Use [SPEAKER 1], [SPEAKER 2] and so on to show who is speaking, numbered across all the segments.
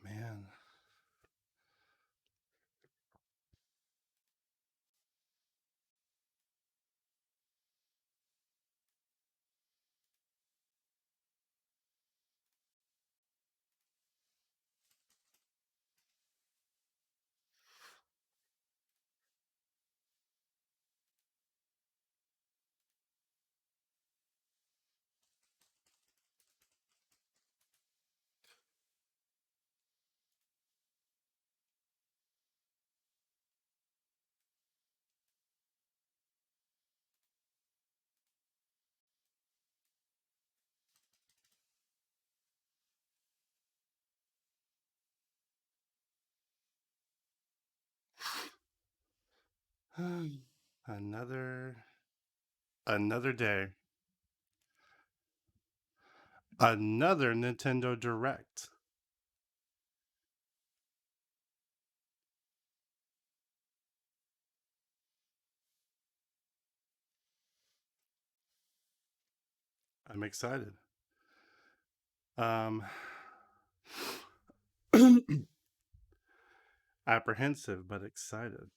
[SPEAKER 1] Man. Another another day. Another Nintendo Direct. I'm excited. Um apprehensive but excited.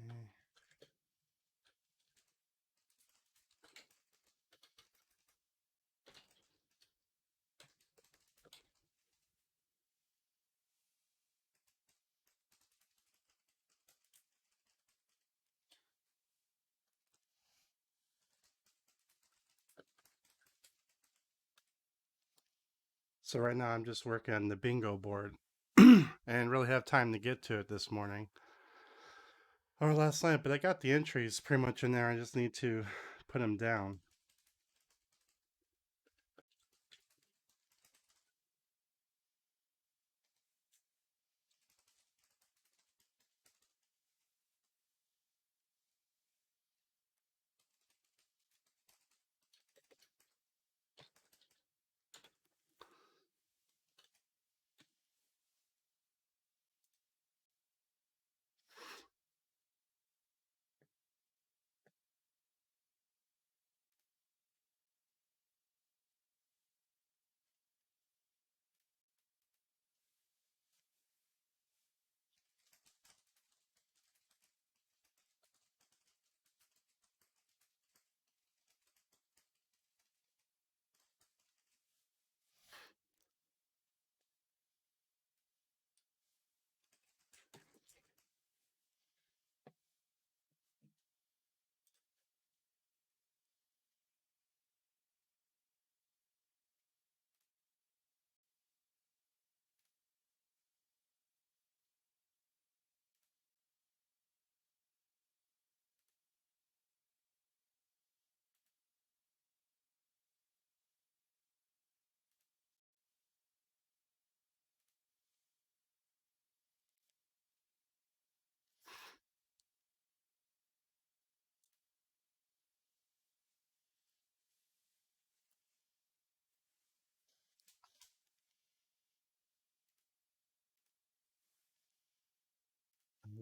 [SPEAKER 1] Okay. So right now I'm just working on the bingo board and really have time to get to it this morning or last night, but I got the entries pretty much in there. I just need to put them down.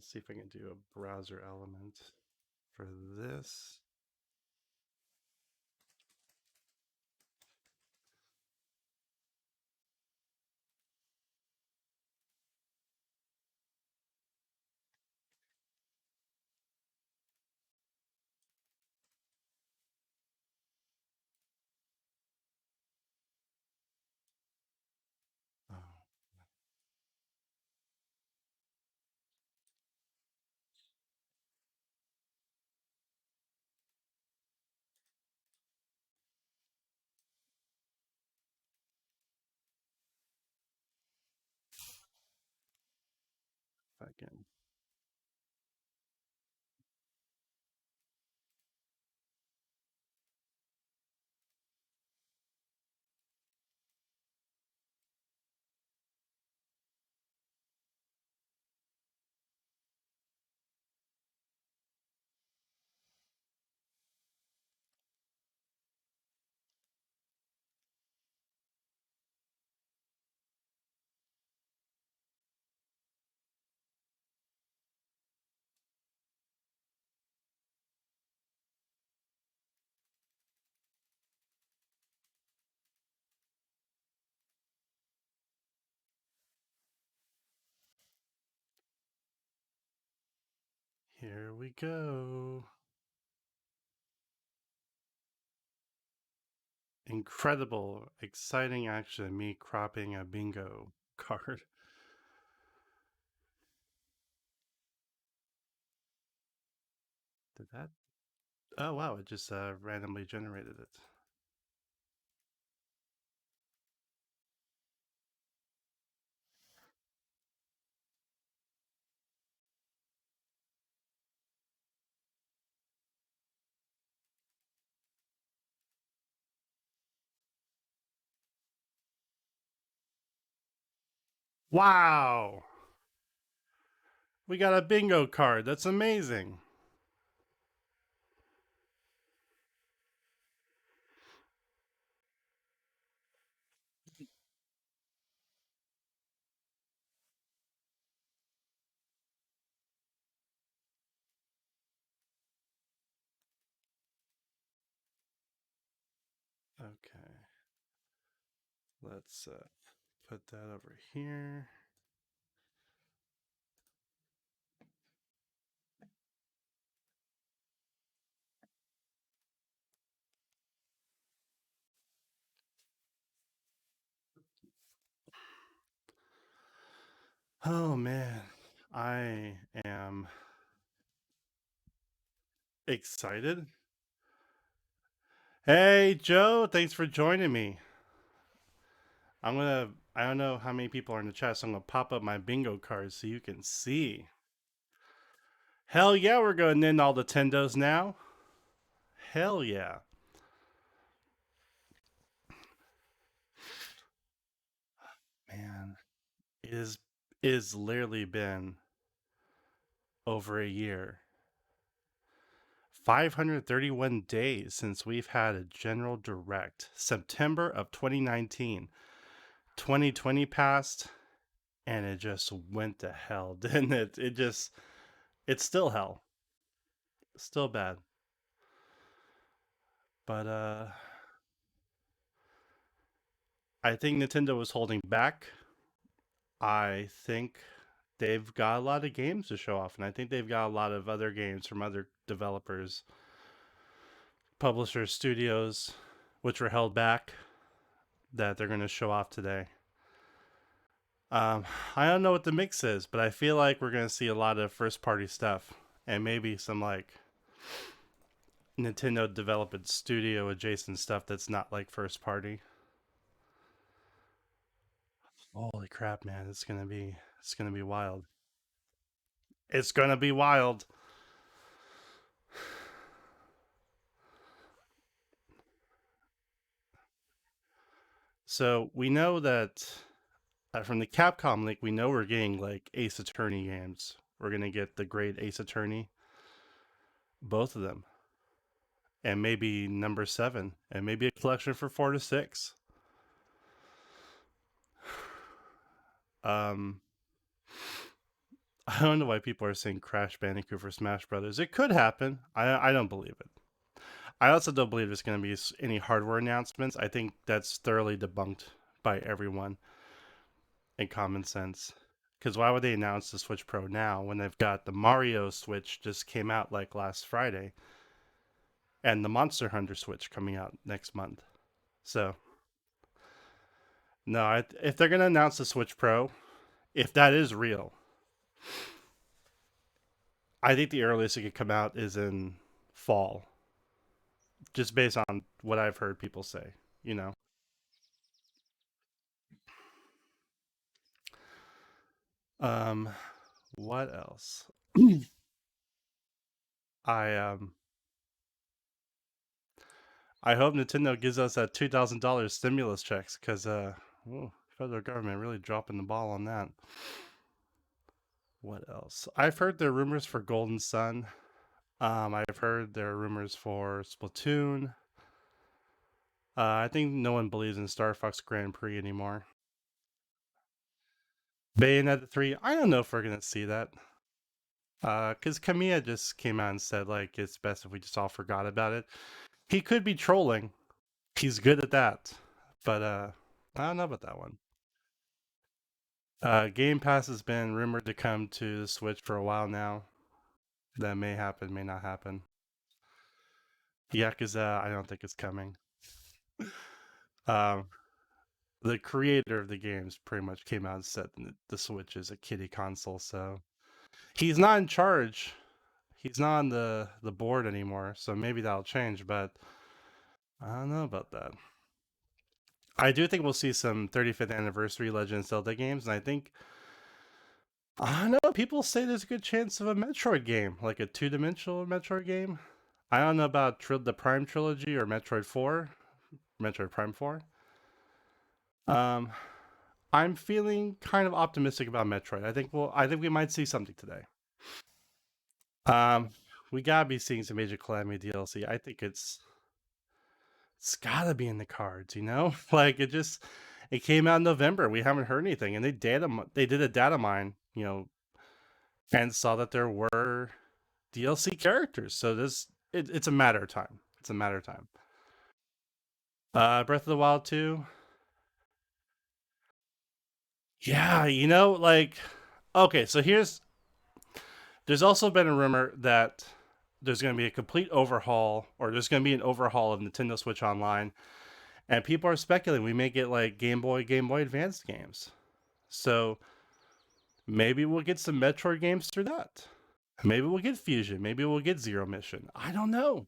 [SPEAKER 1] Let's see if I can do a browser element for this. Oh, if I can. Here we go. Incredible, exciting action. Me cropping a bingo card. Did that? Oh, wow. It just randomly generated it. Wow. We got a bingo card. That's amazing. Okay. Let's put that over here. Oh, man. I am excited. Hey, Joe. Thanks for joining me. I don't know how many people are in the chat, so I'm going to pop up my bingo cards so you can see. Hell yeah, we're going in all the Tendos now. Hell yeah. Man, it is literally been over a year. 531 days since we've had a general direct. September of 2019. 2020 passed and it just went to hell, didn't it? It's still hell. Still bad. But I think Nintendo was holding back. I think they've got a lot of games to show off, and I think they've got a lot of other games from other developers, publishers, studios, which were held back that they're going to show off today. Um, I don't know what the mix is, but I feel like we're going to see a lot of first party stuff and maybe some like Nintendo developed studio adjacent stuff that's not like first party. Holy crap, man! It's gonna be wild. It's gonna be wild. So we know that from the Capcom link, we know we're getting like Ace Attorney games. We're gonna get the Great Ace Attorney, both of them, and maybe number 7, and maybe a collection for 4 to 6. Um, I don't know why people are saying Crash Bandicoot for Smash Brothers. It could happen. I don't believe it. I also don't believe there's going to be any hardware announcements. I think that's thoroughly debunked by everyone in common sense. Because why would they announce the Switch Pro now when they've got the Mario Switch just came out like last Friday and the Monster Hunter Switch coming out next month? So, no, if they're going to announce the Switch Pro, if that is real, I think the earliest it could come out is in fall, just based on what I've heard people say, you know. Um, what else? I I hope Nintendo gives us that $2,000 stimulus checks because ooh, federal government really dropping the ball on that. What else? I've heard there are rumors for Golden Sun. I've heard there are rumors for Splatoon. I think no one believes in Star Fox Grand Prix anymore. Bayonetta 3, I don't know if we're gonna see that. Because Kamiya just came out and said like it's best if we just all forgot about it. He could be trolling. He's good at that, but I don't know about that one. Game Pass has been rumored to come to the Switch for a while now. That may happen, may not happen. Yakuza, I don't think it's coming. Um, the creator of the games pretty much came out and said the Switch is a kiddie console, so he's not in charge. He's not on the board anymore, so maybe that'll change. But I don't know about that. I do think we'll see some 35th anniversary Legend of Zelda games, and I think I don't know. People say there's a good chance of a Metroid game, like a two-dimensional Metroid game. I don't know about the Prime trilogy or Metroid 4, Metroid Prime 4. Um, I'm feeling kind of optimistic about Metroid. I think we might see something today. Um, we gotta be seeing some Major Calamity DLC. I think it's gotta be in the cards, you know? Like it came out in November. We haven't heard anything, and they did a data mine, you know, and saw that there were DLC characters. So it's a matter of time. It's a matter of time. Breath of the Wild 2. Yeah, you know, like okay, so there's also been a rumor that there's going to be a complete overhaul or there's going to be an overhaul of Nintendo Switch Online and people are speculating we may get like Game Boy Advance games. So maybe we'll get some Metroid games through that. Maybe we'll get Fusion, maybe we'll get Zero Mission. I don't know.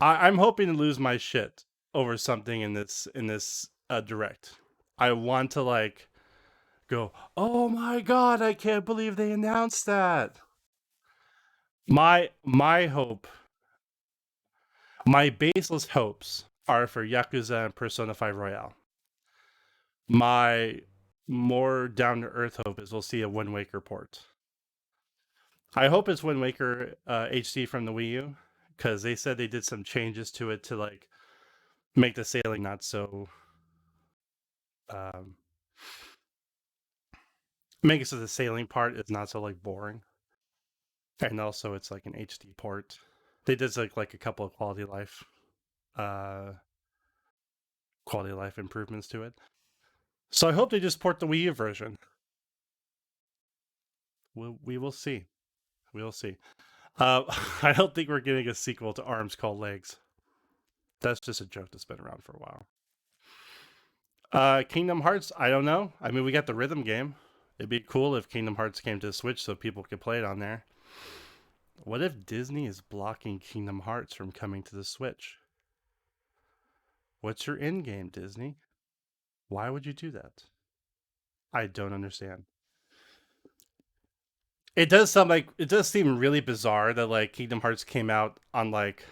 [SPEAKER 1] I'm hoping to lose my shit over something in this direct. I want to like go, oh my god, I can't believe they announced that. My hope, my baseless hopes are for Yakuza and Persona 5 Royale. My more down to earth hope is we'll see a Wind Waker port. I hope it's Wind Waker HD from the Wii U because they said they did some changes to it to like make the sailing not so um, make it so the sailing part is not so like boring, and also it's like an HD port. They did like a couple of uh, quality of life improvements to it. So I hope they just port the Wii U version. We will see. We will see. I don't think we're getting a sequel to Arms Called Legs. That's just a joke that's been around for a while. Kingdom Hearts, I don't know. I mean, we got the rhythm game. It'd be cool if Kingdom Hearts came to the Switch so people could play it on there. What if Disney is blocking Kingdom Hearts from coming to the Switch? What's your end game, Disney? Why would you do that? I don't understand. It does seem really bizarre that like Kingdom Hearts came out on like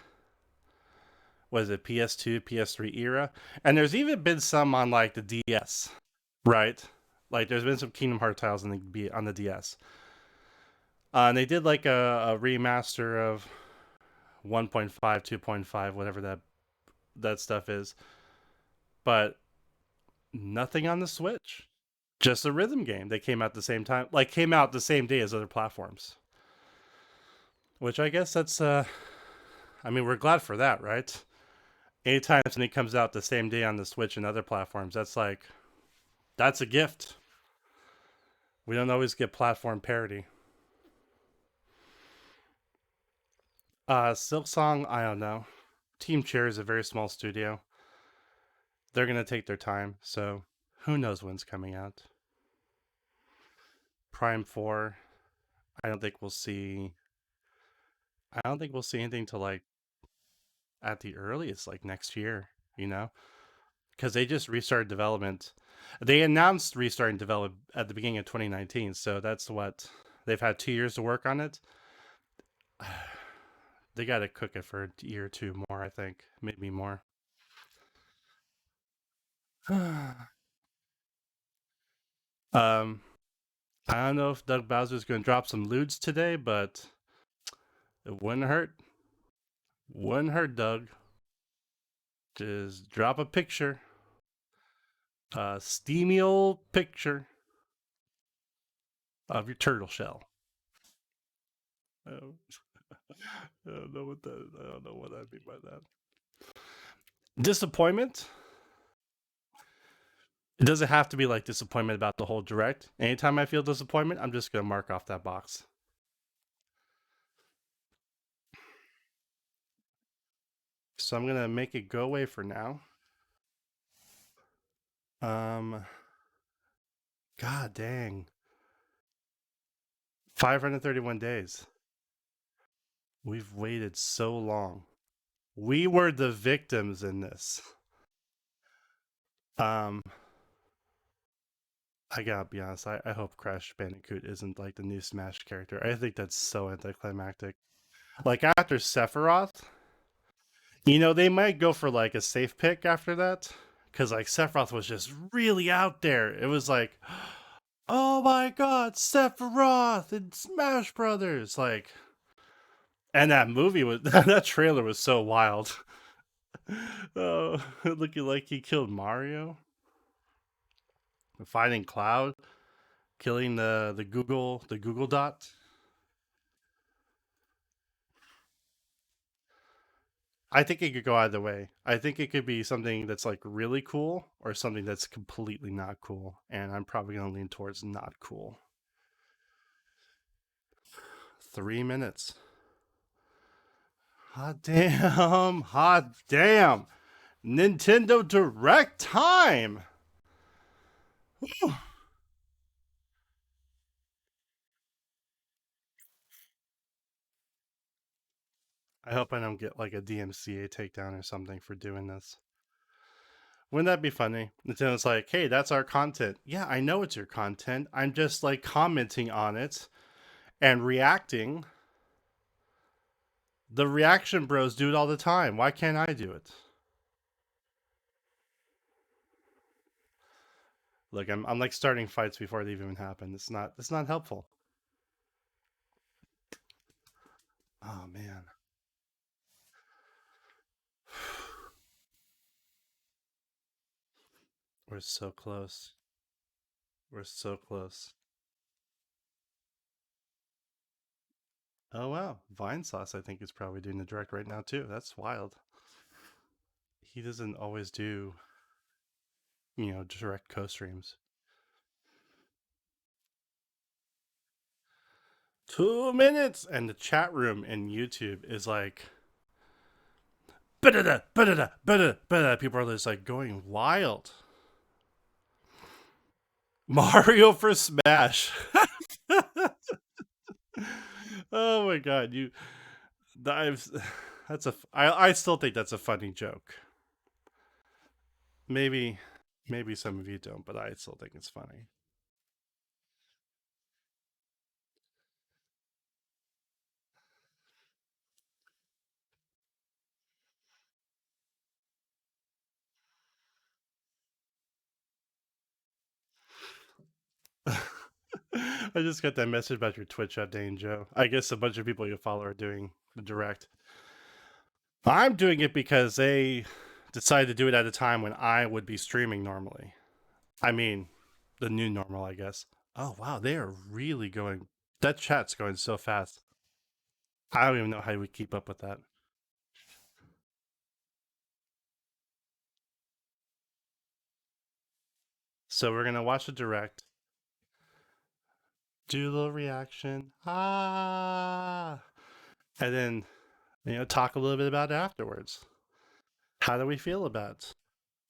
[SPEAKER 1] was it PS2, PS3 era, and there's even been some on like the DS, right? Like there's been some Kingdom Hearts titles on the DS. And they did like a remaster of 1.5, 2.5, whatever that stuff is, but nothing on the Switch. Just a rhythm game. They came out the same time, like came out the same day as other platforms. Which I guess that's I mean, we're glad for that, right? Anytime something comes out the same day on the Switch and other platforms, that's a gift. We don't always get platform parity. Silk Song, I don't know. Team Cherry is a very small studio. They're gonna take their time, so who knows when's coming out. Prime 4, I don't think we'll see I don't think we'll see anything till like at the earliest like next year, you know? Because they just restarted development. They announced restarting development at the beginning of 2019, so that's what they've had 2 years to work on it. They got to cook it for a year or two more, I think, maybe more. um, I don't know if Doug Bowser's going to drop some lewds today, but it wouldn't hurt. Wouldn't hurt, Doug. Just drop a picture, a steamy old picture of your turtle shell. Oh, I don't know what that. I don't know what I mean by that. Disappointment. It doesn't have to be like disappointment about the whole direct. Anytime I feel disappointment, I'm just gonna mark off that box. So I'm gonna make it go away for now. Um, God dang, 531 days. We've waited so long. We were the victims in this. Um, I gotta be honest. I hope Crash Bandicoot isn't like the new Smash character. I think that's so anticlimactic. Like after Sephiroth, they might go for like a safe pick after that. Because like Sephiroth was just really out there. It was like, oh my god, Sephiroth and Smash Brothers. Like, and that movie was, that trailer was so wild. Oh, looking like he killed Mario, fighting Cloud, killing the Google dot. I think it could go either way. I think it could be something that's like really cool or something that's completely not cool. And I'm probably going to lean towards not cool. 3 minutes. Hot damn. Hot damn. Nintendo Direct time. I hope I don't get like a DMCA takedown or something for doing this. Wouldn't that be funny? Nintendo's like, hey, that's our content. Yeah, I know it's your content. I'm just like commenting on it and reacting. The reaction bros do it all the time. Why can't I do it? Look, I'm like starting fights before they even happen. It's not helpful. Oh man. We're so close. We're so close. Oh wow. Vine Sauce I think is probably doing the direct right now too. That's wild. He doesn't always do, direct co-streams. 2 minutes and the chat room in YouTube is like ba-da-da, ba-da-da, ba-da, ba-da. People are just like going wild. Mario for Smash. Oh my god, I've, I still think that's a funny joke. Maybe maybe some of you don't, but I still think it's funny. I just got that message about your Twitch updating, Joe. I guess a bunch of people you follow are doing the direct. I'm doing it because they decided to do it at a time when I would be streaming normally. I mean, the new normal, I guess. Oh wow, they are really going. That chat's going so fast. I don't even know how we keep up with that. So we're gonna watch the direct, do a little reaction, and then talk a little bit about it afterwards. How do we feel about it?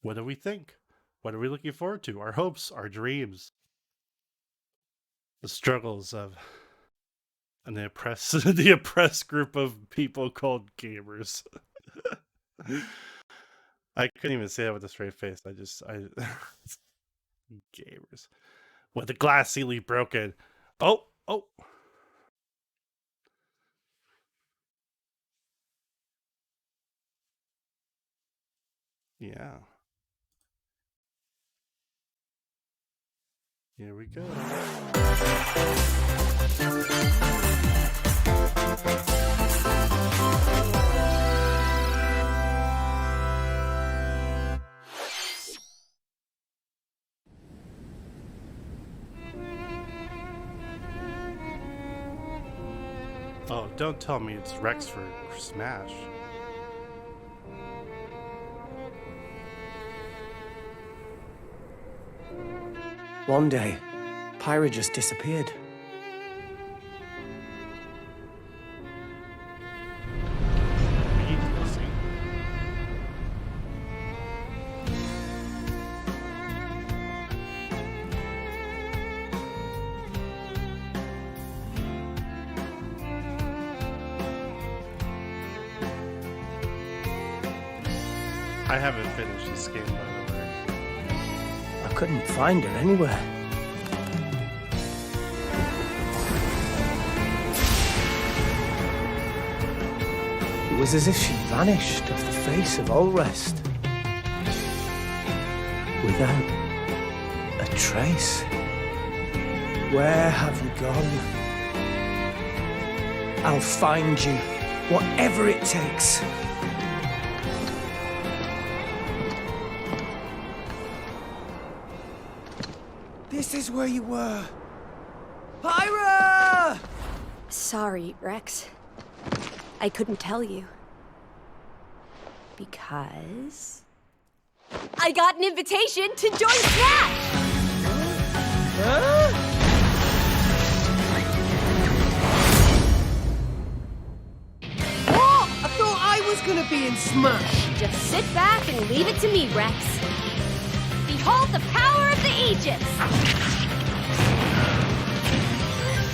[SPEAKER 1] What do we think? What are we looking forward to? Our hopes, our dreams, the struggles of the oppressed group of people called gamers. I couldn't even say that with a straight face. I gamers with the glass ceiling broken. Oh. Yeah. Here we go. Oh, don't tell me it's Rex for Smash.
[SPEAKER 2] One day, Pyra just disappeared.
[SPEAKER 1] I haven't finished this game, by the way.
[SPEAKER 2] I couldn't find her anywhere. It was as if she vanished off the face of all rest. Without a trace. Where have you gone? I'll find you, whatever it takes. This is where you were. Pyra!
[SPEAKER 3] Sorry, Rex. I couldn't tell you. Because... I got an invitation to join Smash!
[SPEAKER 2] Huh? What? I thought I was gonna be in Smash.
[SPEAKER 3] Just sit back and leave it to me, Rex. Behold the power of the Aegis!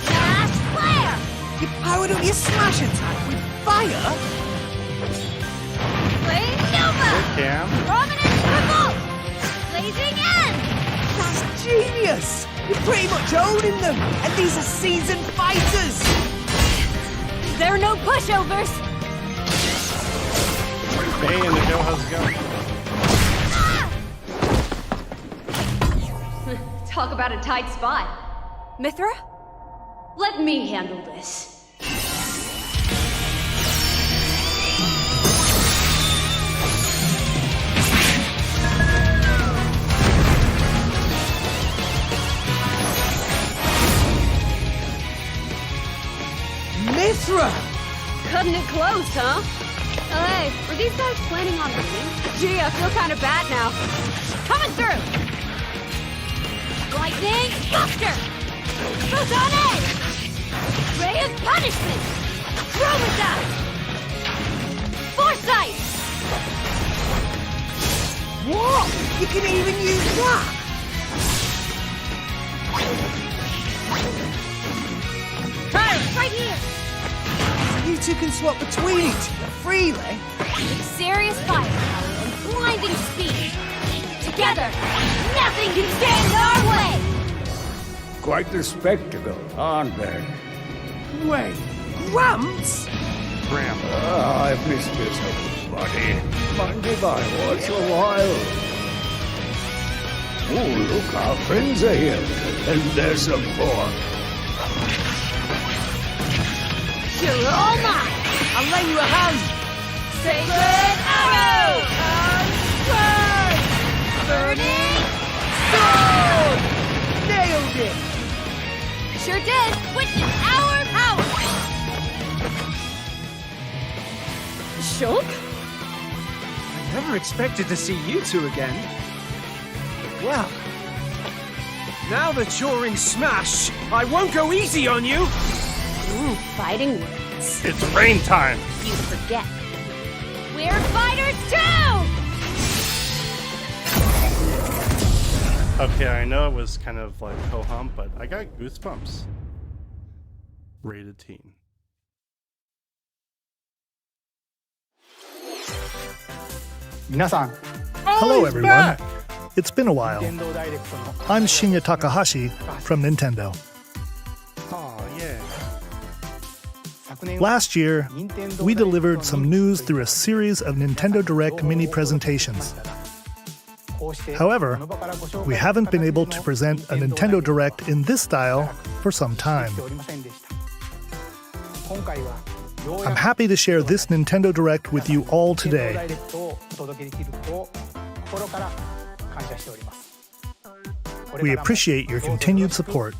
[SPEAKER 3] Smash Flare!
[SPEAKER 2] You powered up your Smash attack with fire?
[SPEAKER 3] Flame Nova!
[SPEAKER 1] Cam.
[SPEAKER 3] Prominence Revolt! Blazing End!
[SPEAKER 2] That's genius! You're pretty much owning them, and these are seasoned fighters!
[SPEAKER 3] There are no pushovers!
[SPEAKER 1] Hey, Indigo, how's it going?
[SPEAKER 4] Talk about a tight spot.
[SPEAKER 3] Mithra?
[SPEAKER 4] Let me handle this.
[SPEAKER 2] Mithra!
[SPEAKER 4] Cutting it close, huh? Hey, were these guys planning on winning? Gee, I feel kind of bad now. Coming through!
[SPEAKER 3] Lightning Buster! Photon Edge! Ray of Punishment! Chromata! Foresight!
[SPEAKER 2] What? You can even use that?
[SPEAKER 3] Right here!
[SPEAKER 2] You two can swap between each other freely.
[SPEAKER 3] With serious firepower and blinding speed. Together, nothing can stand in our way!
[SPEAKER 5] Quite the spectacle, aren't they?
[SPEAKER 2] Wait, Gramps?
[SPEAKER 1] Ram.
[SPEAKER 5] I've missed this old buddy. Mind if I watch a while? Oh, look, our friends are here. And there's some pork.
[SPEAKER 3] You're all mine!
[SPEAKER 2] I'll lend you a hand.
[SPEAKER 3] Sacred Arrow! Unsword! Burning Sword! sure did! Which is our power!
[SPEAKER 4] Shulk?
[SPEAKER 2] I never expected to see you two again. Well, now that you're in Smash, I won't go easy on you!
[SPEAKER 4] Ooh, fighting words.
[SPEAKER 1] It's rain time.
[SPEAKER 3] You forget. We're fighters too!
[SPEAKER 1] Okay, I know it was kind of like ho-hum, but I got goosebumps. Rated teen.
[SPEAKER 6] Hello,
[SPEAKER 1] he's
[SPEAKER 6] everyone.
[SPEAKER 1] back!
[SPEAKER 6] It's been a while. I'm Shinya Takahashi from Nintendo.
[SPEAKER 1] Oh, yeah.
[SPEAKER 6] Last year, we delivered some news through a series of Nintendo Direct mini presentations. However, we haven't been able to present a Nintendo Direct in this style for some time. I'm happy to share this Nintendo Direct with you all today. We appreciate your continued support.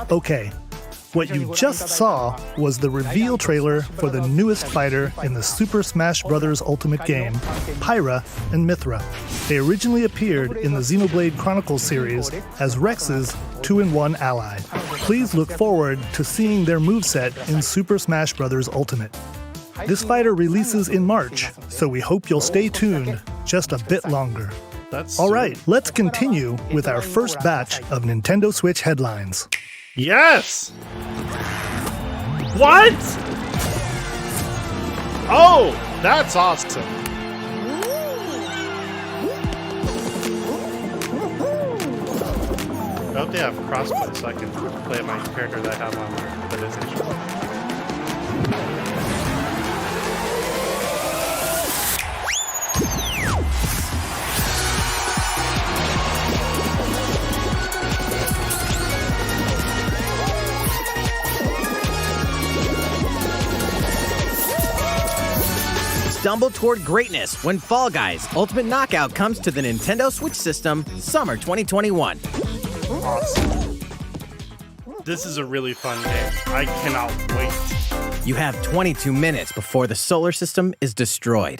[SPEAKER 6] Okay, what you just saw was the reveal trailer for the newest fighter in the Super Smash Bros. Ultimate game, Pyra and Mythra. They originally appeared in the Xenoblade Chronicles series as Rex's 2-in-1 ally. Please look forward to seeing their moveset in Super Smash Bros. Ultimate. This fighter releases in March, so we hope you'll stay tuned just a bit longer.
[SPEAKER 1] That's
[SPEAKER 6] All right, let's continue with our first batch of Nintendo Switch headlines.
[SPEAKER 1] Yes! What? Oh, that's awesome. I hope they have crossplay so I can play my character that I have on the Disney show.
[SPEAKER 7] Stumble toward greatness when Fall Guys Ultimate Knockout comes to the Nintendo Switch system summer 2021.
[SPEAKER 1] Awesome. This is a really fun game. I cannot wait.
[SPEAKER 7] You have 22 minutes before the solar system is destroyed.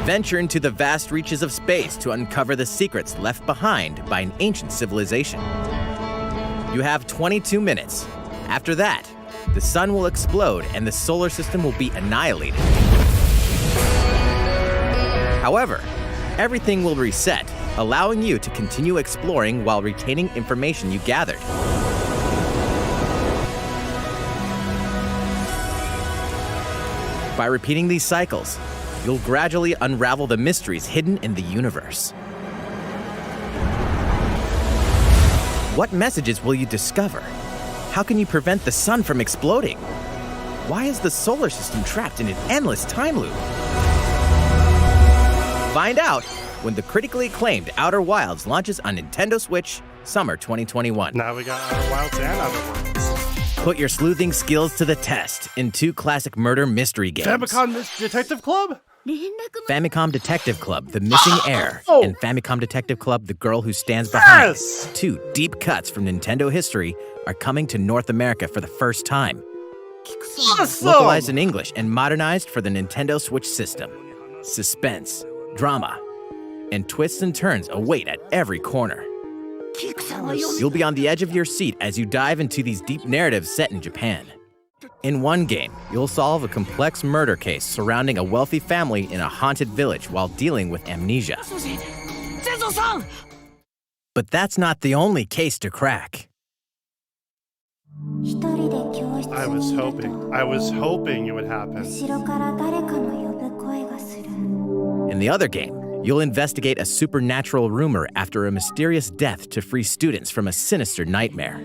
[SPEAKER 7] Venture into the vast reaches of space to uncover the secrets left behind by an ancient civilization. You have 22 minutes. After that, the sun will explode and the solar system will be annihilated. However, everything will reset, allowing you to continue exploring while retaining information you gathered. By repeating these cycles, you'll gradually unravel the mysteries hidden in the universe. What messages will you discover? How can you prevent the sun from exploding? Why is the solar system trapped in an endless time loop? Find out when the critically acclaimed Outer Wilds launches on Nintendo Switch summer 2021.
[SPEAKER 1] Now we got Outer Wilds and Outer Worlds.
[SPEAKER 7] Put your sleuthing skills to the test in two classic murder mystery games.
[SPEAKER 1] Famicom Detective Club?
[SPEAKER 7] Famicom Detective Club, The Missing Heir,
[SPEAKER 1] Oh.
[SPEAKER 7] and Famicom Detective Club, The Girl Who Stands Behind.
[SPEAKER 1] Yes!
[SPEAKER 7] Two deep cuts from Nintendo history are coming to North America for the first time.
[SPEAKER 1] Awesome!
[SPEAKER 7] Localized in English and modernized for the Nintendo Switch system. Suspense, drama, and twists and turns await at every corner. You'll be on the edge of your seat as you dive into these deep narratives set in Japan. In one game, you'll solve a complex murder case surrounding a wealthy family in a haunted village while dealing with amnesia. But that's not the only case to crack.
[SPEAKER 1] I was hoping it would happen.
[SPEAKER 7] In the other game, you'll investigate a supernatural rumor after a mysterious death to free students from a sinister nightmare.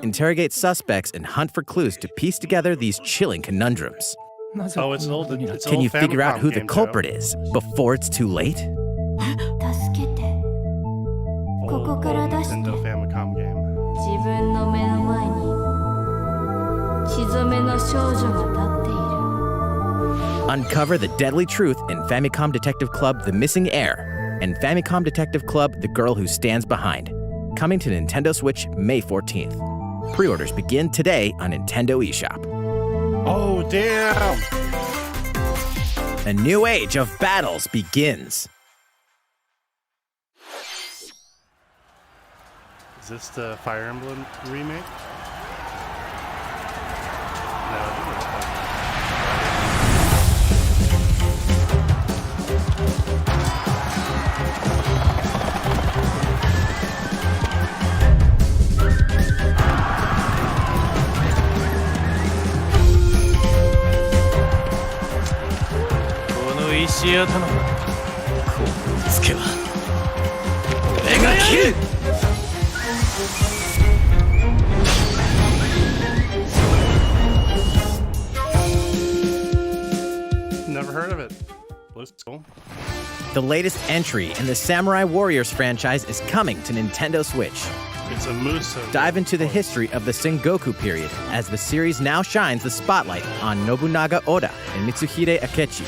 [SPEAKER 7] Interrogate suspects and hunt for clues to piece together these chilling conundrums.
[SPEAKER 1] Oh, it's an old
[SPEAKER 7] Can you figure out
[SPEAKER 1] Famicom
[SPEAKER 7] who the
[SPEAKER 1] game,
[SPEAKER 7] culprit
[SPEAKER 1] Joe.
[SPEAKER 7] is before it's too late?
[SPEAKER 1] Old Nintendo Famicom game.
[SPEAKER 3] 自分の目の前に血染めの少女が立っている。
[SPEAKER 7] Uncover the deadly truth in Famicom Detective Club The Missing Heir and Famicom Detective Club The Girl Who Stands Behind. Coming to Nintendo Switch May 14th. Pre-orders begin today on Nintendo eShop.
[SPEAKER 1] Oh, damn!
[SPEAKER 7] A new age of battles begins.
[SPEAKER 1] Is this the Fire Emblem remake? No. Never heard of it. Looks cool.
[SPEAKER 7] The latest entry in the Samurai Warriors franchise is coming to Nintendo Switch.
[SPEAKER 1] It's a Muso.
[SPEAKER 7] Dive into the history of the Sengoku period as the series now shines the spotlight on Nobunaga Oda and Mitsuhide Akechi.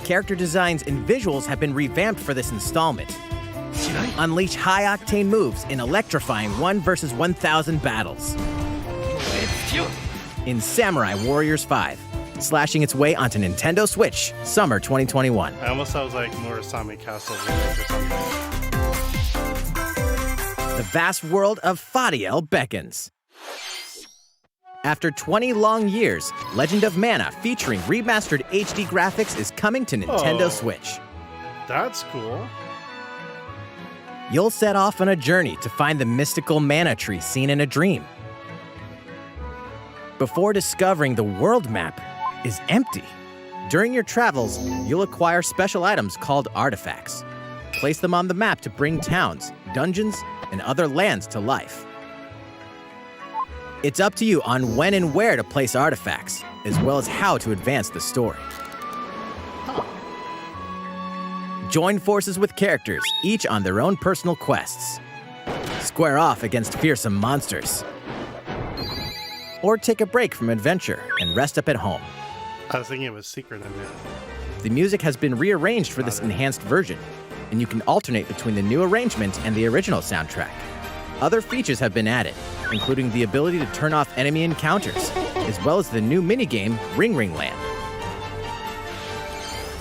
[SPEAKER 7] Character designs and visuals have been revamped for this installment. Unleash high-octane moves in electrifying 1 versus 1,000 battles. In Samurai Warriors 5, slashing its way onto Nintendo Switch, summer 2021.
[SPEAKER 1] I almost thought it was like Murasame Castle remake or something.
[SPEAKER 7] The vast world of Fadiel beckons. After 20 long years, Legend of Mana featuring remastered HD graphics is coming to Nintendo Switch.
[SPEAKER 1] That's cool.
[SPEAKER 7] You'll set off on a journey to find the mystical mana tree seen in a dream. Before discovering the world map is empty. During your travels, you'll acquire special items called artifacts. Place them on the map to bring towns, dungeons, and other lands to life. It's up to you on when and where to place artifacts, as well as how to advance the story. Join forces with characters, each on their own personal quests. Square off against fearsome monsters. Or take a break from adventure and rest up at home.
[SPEAKER 1] I was thinking it was Secret in there.
[SPEAKER 7] The music has been rearranged for this enhanced version, and you can alternate between the new arrangement and the original soundtrack. Other features have been added, including the ability to turn off enemy encounters, as well as the new minigame Ring Ring Land.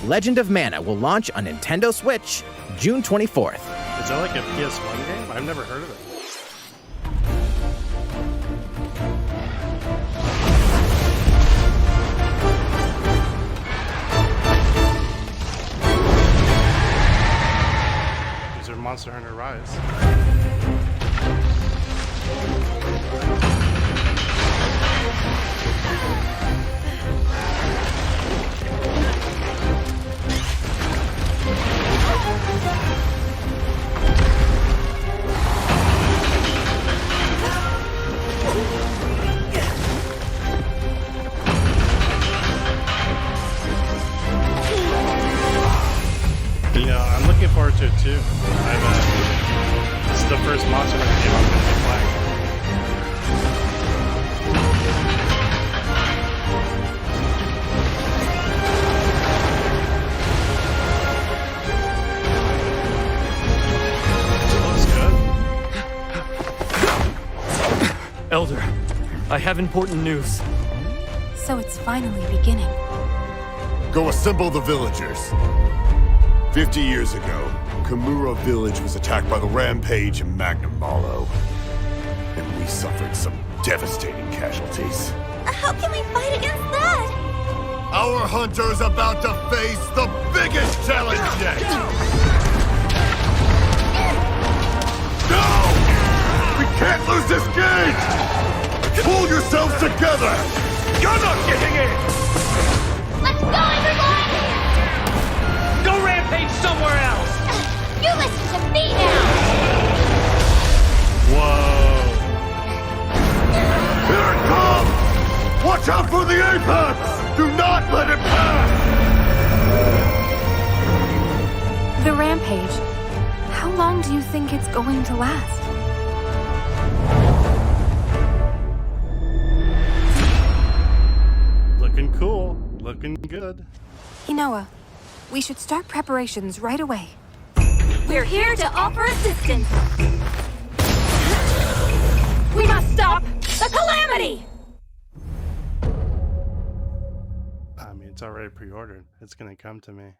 [SPEAKER 7] Legend of Mana will launch on Nintendo Switch June 24th.
[SPEAKER 1] Is that like a PS1 game? I've never heard of it. These are Monster Hunter Rise. You know, I'm looking forward to it too. This is the first Monster Hunter game I'm going to be playing. It looks good.
[SPEAKER 8] Elder, I have important news.
[SPEAKER 3] So it's finally beginning.
[SPEAKER 5] Go assemble the villagers. 50 years ago, Kamura Village was attacked by the Rampage and Magnum Malo. And we suffered some devastating casualties.
[SPEAKER 3] How can we fight against that?
[SPEAKER 5] Our hunter's about to face the biggest challenge yet! No! We can't lose this game! Pull yourselves together! You're not getting in!
[SPEAKER 3] Let's go, everyone!
[SPEAKER 8] Go rampage somewhere else!
[SPEAKER 3] You listen to me now!
[SPEAKER 1] Whoa!
[SPEAKER 5] Here it comes! Watch out for the apex! Do not let it pass!
[SPEAKER 9] The rampage. How long do you think it's going to last?
[SPEAKER 1] Looking cool. Looking good.
[SPEAKER 9] Inoa, we should start preparations right away.
[SPEAKER 3] We're here to offer assistance. We must stop the calamity!
[SPEAKER 1] I mean, it's already pre-ordered. It's gonna come to me.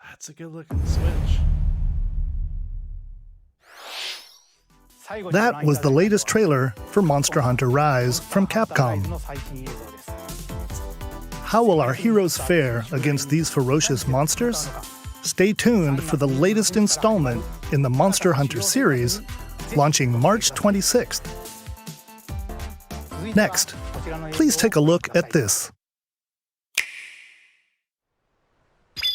[SPEAKER 1] That's a good looking Switch.
[SPEAKER 6] That was the latest trailer for Monster Hunter Rise from Capcom. How will our heroes fare against these ferocious monsters? Stay tuned for the latest installment in the Monster Hunter series, launching March 26th. Next, please take a look at this.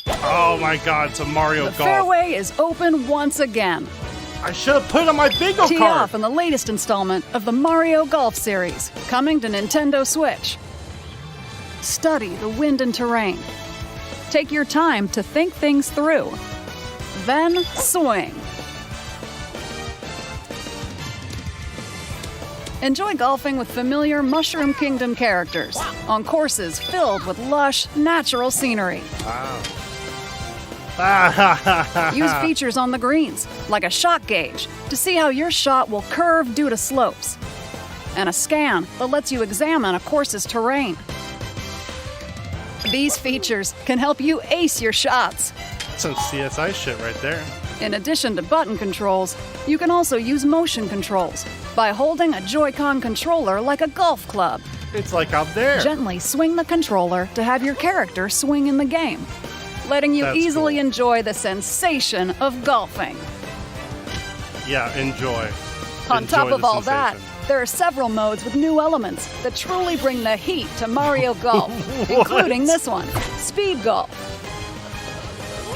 [SPEAKER 1] Oh my god, it's a Mario
[SPEAKER 10] The
[SPEAKER 1] Golf.
[SPEAKER 10] fairway is open once again.
[SPEAKER 1] I should have put it on my bingo
[SPEAKER 10] Tee
[SPEAKER 1] card.
[SPEAKER 10] off in the latest installment of the Mario Golf series, coming to Nintendo Switch. Study the wind and terrain. Take your time to think things through. Then swing. Enjoy golfing with familiar Mushroom Kingdom characters on courses filled with lush, natural scenery. Use features on the greens, like a shot gauge, to see how your shot will curve due to slopes, and a scan that lets you examine a course's terrain. These features can help you ace your shots.
[SPEAKER 1] Some CSI shit right there.
[SPEAKER 10] In addition to button controls, you can also use motion controls by holding a Joy-Con controller like a golf club.
[SPEAKER 1] It's like up there.
[SPEAKER 10] Gently swing the controller to have your character swing in the game, letting you
[SPEAKER 1] That's
[SPEAKER 10] easily
[SPEAKER 1] cool.
[SPEAKER 10] enjoy the sensation of golfing.
[SPEAKER 1] Yeah, enjoy.
[SPEAKER 10] On top
[SPEAKER 1] Enjoy
[SPEAKER 10] of
[SPEAKER 1] the
[SPEAKER 10] all that,
[SPEAKER 1] sensation.
[SPEAKER 10] there are several modes with new elements that truly bring the heat to Mario Golf, including this one, Speed Golf.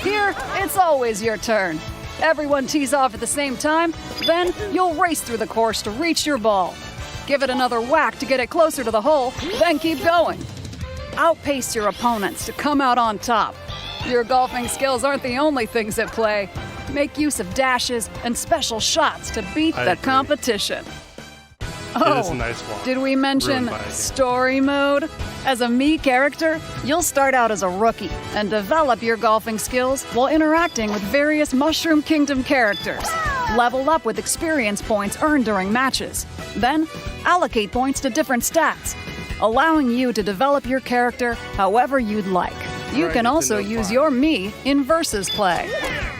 [SPEAKER 10] Here, it's always your turn. Everyone tees off at the same time, then you'll race through the course to reach your ball. Give it another whack to get it closer to the hole, then keep going. Outpace your opponents to come out on top. Your golfing skills aren't the only things at play. Make use of dashes and special shots to beat
[SPEAKER 1] I
[SPEAKER 10] the
[SPEAKER 1] agree.
[SPEAKER 10] competition.
[SPEAKER 1] It is a nice walk.
[SPEAKER 10] Did we mention
[SPEAKER 1] Ruined by a game.
[SPEAKER 10] story mode? As a Mii character, you'll start out as a rookie and develop your golfing skills while interacting with various Mushroom Kingdom characters. Level up with experience points earned during matches. Then, allocate points to different stats, allowing you to develop your character however you'd like. You
[SPEAKER 1] Right,
[SPEAKER 10] can also
[SPEAKER 1] Nintendo
[SPEAKER 10] use
[SPEAKER 1] 5.
[SPEAKER 10] your Mii in versus play.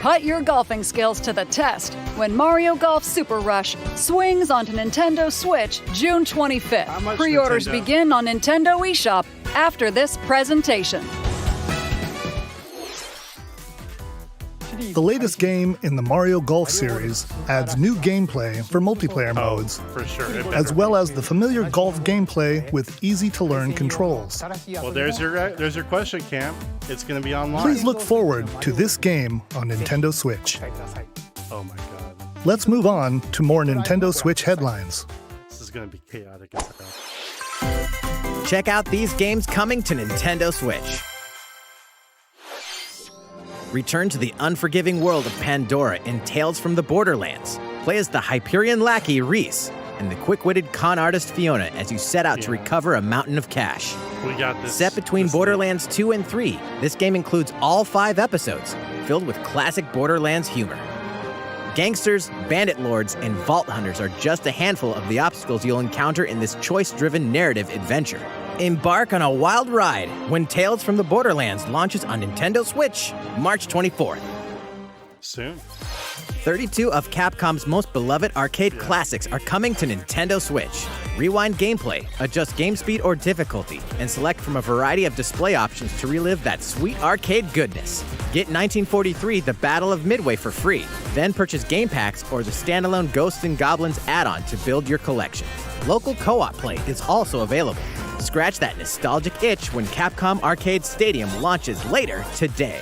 [SPEAKER 10] Put your golfing skills to the test when Mario Golf Super Rush swings onto Nintendo Switch June 25th.
[SPEAKER 1] How much,
[SPEAKER 10] Pre-orders
[SPEAKER 1] Nintendo?
[SPEAKER 10] begin on Nintendo eShop after this presentation.
[SPEAKER 6] The latest game in the Mario Golf series adds new gameplay for multiplayer modes,
[SPEAKER 1] For sure. It
[SPEAKER 6] as
[SPEAKER 1] better
[SPEAKER 6] well as the familiar golf gameplay with easy-to-learn controls.
[SPEAKER 1] be. Well, there's your question, Cam. It's gonna be online.
[SPEAKER 6] Please look forward to this game on Nintendo Switch.
[SPEAKER 1] Oh my god.
[SPEAKER 6] Let's move on to more Nintendo Switch headlines.
[SPEAKER 1] This is gonna be chaotic as hell.
[SPEAKER 7] Check out these games coming to Nintendo Switch. Return to the unforgiving world of Pandora in Tales from the Borderlands. Play as the Hyperion lackey Reese and the quick-witted con artist Fiona as you set out to recover a mountain of cash.
[SPEAKER 1] We got this.
[SPEAKER 7] Set between
[SPEAKER 1] this
[SPEAKER 7] Borderlands 2 and 3, this game includes all 5 episodes, filled with classic Borderlands humor. Gangsters, bandit lords, and vault hunters are just a handful of the obstacles you'll encounter in this choice-driven narrative adventure. Embark on a wild ride when Tales from the Borderlands launches on Nintendo Switch, March 24th.
[SPEAKER 1] Soon.
[SPEAKER 7] 32 of Capcom's most beloved arcade classics are coming to Nintendo Switch. Rewind gameplay, adjust game speed or difficulty, and select from a variety of display options to relive that sweet arcade goodness. Get 1943 The Battle of Midway for free, then purchase game packs or the standalone Ghosts and Goblins add-on to build your collection. Local co-op play is also available. Scratch that nostalgic itch when Capcom Arcade Stadium launches later today.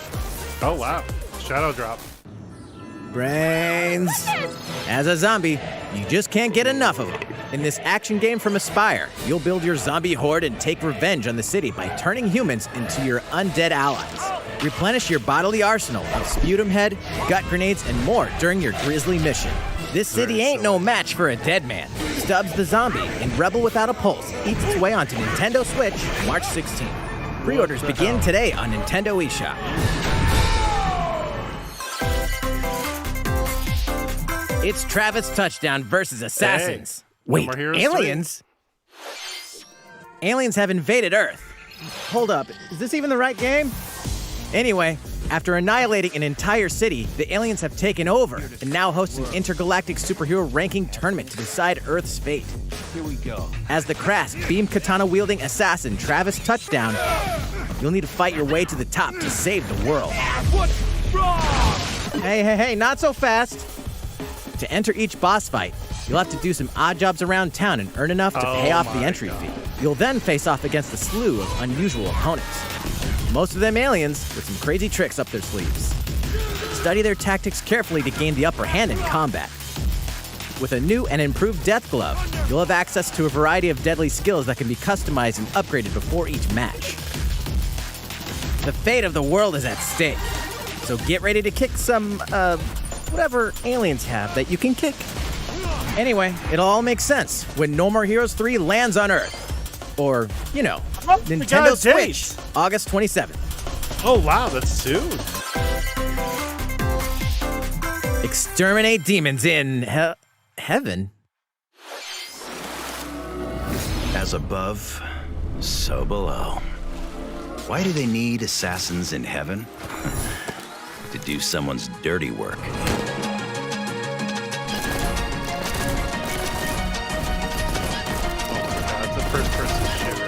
[SPEAKER 1] Oh wow. Shadow drop.
[SPEAKER 7] Brains. As a zombie, you just can't get enough of them. In this action game from Aspyr, you'll build your zombie horde and take revenge on the city by turning humans into your undead allies. Replenish your bodily arsenal of sputum head, gut grenades, and more during your grisly mission. This city ain't no match for a dead man. Stubbs the Zombie in Rebel Without a Pulse eats its way onto Nintendo Switch March 16th. Pre-orders begin today on Nintendo eShop. It's Travis Touchdown versus Assassins.
[SPEAKER 1] Hey,
[SPEAKER 7] Wait,
[SPEAKER 1] No More Heroes
[SPEAKER 7] aliens? Aliens have invaded Earth. Hold up, is this even the right game? Anyway, after annihilating an entire city, the aliens have taken over and now host an intergalactic superhero ranking tournament to decide Earth's fate.
[SPEAKER 2] Here we go.
[SPEAKER 7] As the crass, beam katana-wielding assassin Travis Touchdown, you'll need to fight your way to the top to save the world.
[SPEAKER 2] What's wrong?
[SPEAKER 7] Hey, not so fast. To enter each boss fight, you'll have to do some odd jobs around town and earn enough to pay off the entry fee. You'll then face off against a slew of unusual opponents. Most of them aliens with some crazy tricks up their sleeves. Study their tactics carefully to gain the upper hand in combat. With a new and improved Death Glove, you'll have access to a variety of deadly skills that can be customized and upgraded before each match. The fate of the world is at stake, so get ready to kick some, whatever aliens have that you can kick. Anyway, it'll all make sense when No More Heroes 3 lands on Earth. Or, you know, Nintendo Switch, August 27th.
[SPEAKER 1] Oh, wow, that's soon.
[SPEAKER 7] Exterminate demons in heaven.
[SPEAKER 11] As above, so below. Why do they need assassins in heaven? To do someone's dirty work.
[SPEAKER 1] That's a first-person shooter.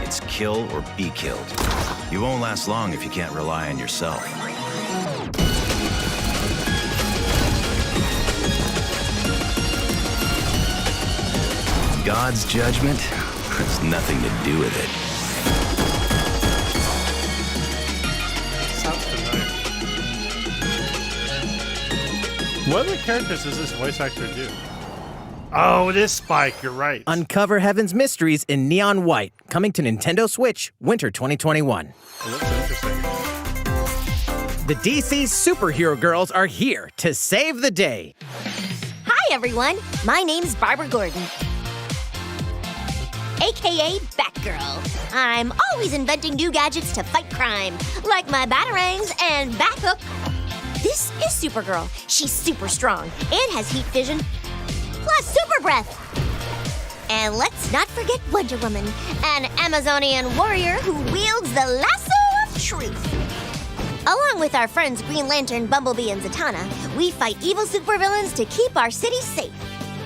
[SPEAKER 11] It's kill or be killed. You won't last long if you can't rely on yourself. God's judgment has nothing to do with it.
[SPEAKER 1] Sounds familiar. What other characters does this voice actor do? Oh, it is Spike, you're right.
[SPEAKER 7] Uncover Heaven's mysteries in neon white, coming to Nintendo Switch, winter 2021.
[SPEAKER 1] It looks interesting.
[SPEAKER 7] The DC superhero girls are here to save the day.
[SPEAKER 3] Hi, everyone. My name's Barbara Gordon, aka Batgirl. I'm always inventing new gadgets to fight crime, like my batarangs and Bathook. This is Supergirl. She's super strong and has heat vision, plus super breath. And let's not forget Wonder Woman, an Amazonian warrior who wields the lasso of truth. Along with our friends Green Lantern, Bumblebee, and Zatanna, we fight evil supervillains to keep our city safe.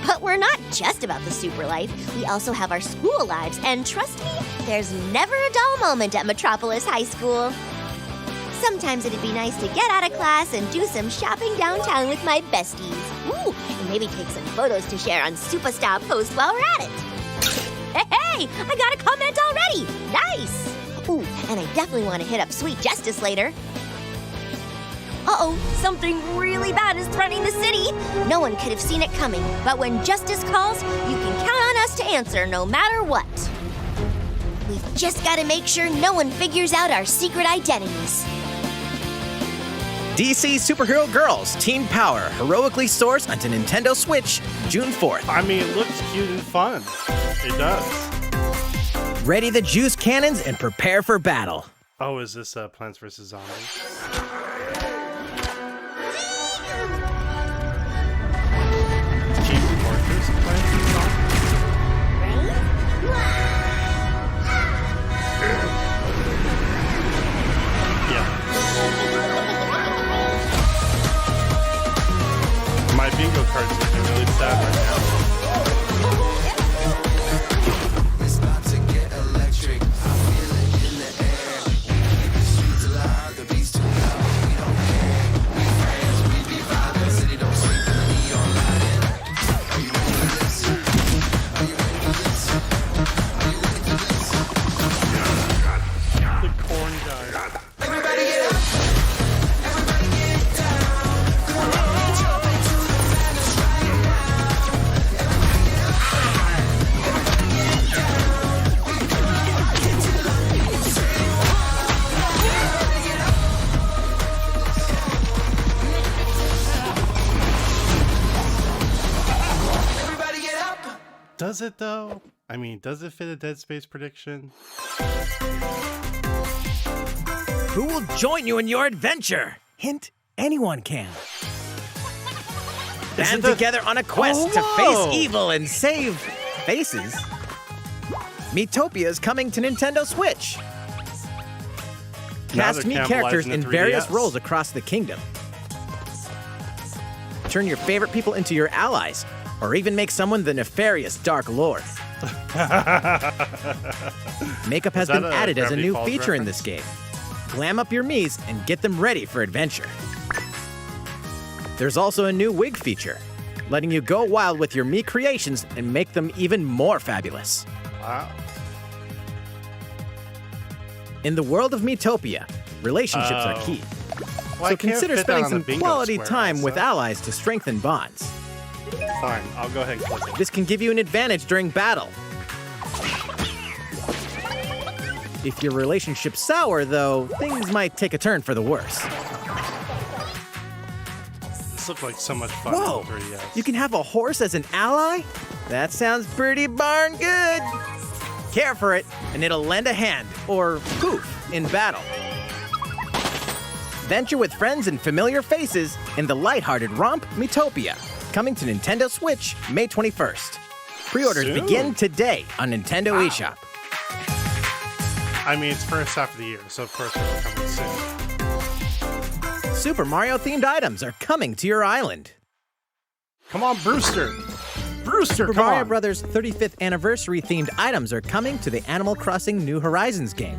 [SPEAKER 3] But we're not just about the super life. We also have our school lives, and trust me, there's never a dull moment at Metropolis High School. Sometimes it'd be nice to get out of class and do some shopping downtown with my besties. Ooh, and maybe take some photos to share on Superstar Post while we're at it. Hey, I got a comment already. Nice. Ooh, and I definitely want to hit up Sweet Justice later. Uh-oh, something really bad is threatening the city. No one could have seen it coming, but when justice calls, you can count on us to answer no matter what. We've just got to make sure no one figures out our secret identities.
[SPEAKER 7] DC Superhero Girls Teen Power, heroically sourced onto Nintendo Switch, June 4th.
[SPEAKER 1] I mean, it looks cute and fun. It does.
[SPEAKER 7] Ready the juice cannons and prepare for battle.
[SPEAKER 1] Oh, is this Plants vs. Zombies? Team Fortress Plants vs. Zombies? Yeah. My bingo card's looking really sad right now.
[SPEAKER 12] It's about to get electric. I feel it in the air. The streets alive, the beats too loud. We don't care. We friends, we be vibing. City don't sleep in the neon lighting. Are you ready for this? Are you ready for this? Are you ready for this?
[SPEAKER 1] The corn guy.
[SPEAKER 12] Everybody get up. Everybody get down. Come on, jump into the madness right now.
[SPEAKER 1] Does it though? I mean, does it fit a Dead Space prediction?
[SPEAKER 7] Who will join you in your adventure? Hint, anyone can. Band together on a quest to face evil and save faces. Miitopia is coming to Nintendo Switch.
[SPEAKER 1] Now
[SPEAKER 7] Cast
[SPEAKER 1] they're
[SPEAKER 7] Mii characters
[SPEAKER 1] cannibalizing
[SPEAKER 7] in
[SPEAKER 1] the
[SPEAKER 7] various
[SPEAKER 1] 3DS.
[SPEAKER 7] roles across the kingdom. Turn your favorite people into your allies, or even make someone the nefarious Dark Lord. Makeup has
[SPEAKER 1] Is that
[SPEAKER 7] been
[SPEAKER 1] a
[SPEAKER 7] added as a
[SPEAKER 1] Gravity
[SPEAKER 7] new
[SPEAKER 1] Falls
[SPEAKER 7] feature in
[SPEAKER 1] reference?
[SPEAKER 7] this game. Glam up your Miis and get them ready for adventure. There's also a new wig feature, letting you go wild with your Mii creations and make them even more fabulous.
[SPEAKER 1] Wow.
[SPEAKER 7] In the world of Miitopia, relationships are key.
[SPEAKER 1] Well, I
[SPEAKER 7] So
[SPEAKER 1] can't
[SPEAKER 7] consider
[SPEAKER 1] fit that
[SPEAKER 7] spending
[SPEAKER 1] on the
[SPEAKER 7] some
[SPEAKER 1] bingo
[SPEAKER 7] quality
[SPEAKER 1] square
[SPEAKER 7] time
[SPEAKER 1] also.
[SPEAKER 7] with allies to strengthen bonds.
[SPEAKER 1] Fine, I'll go ahead and click it.
[SPEAKER 7] This can give you an advantage during battle. If your relationship's sour, though, things might take a turn for the worse.
[SPEAKER 1] This looked like so much fun
[SPEAKER 7] Whoa!
[SPEAKER 1] on 3DS.
[SPEAKER 7] You can have a horse as an ally? That sounds pretty darn good. Care for it, and it'll lend a hand, or poof, in battle. Venture with friends and familiar faces in the lighthearted romp Miitopia, coming to Nintendo Switch May 21st. Pre-orders
[SPEAKER 1] Soon.
[SPEAKER 7] begin today on Nintendo eShop.
[SPEAKER 1] I mean, it's first half of the year, so of course it'll come soon.
[SPEAKER 7] Super Mario-themed items are coming to your island.
[SPEAKER 1] Come on, Brewster! Brewster,
[SPEAKER 7] Super
[SPEAKER 1] come
[SPEAKER 7] Mario
[SPEAKER 1] on!
[SPEAKER 7] Bros. 35th anniversary-themed items are coming to the Animal Crossing New Horizons game.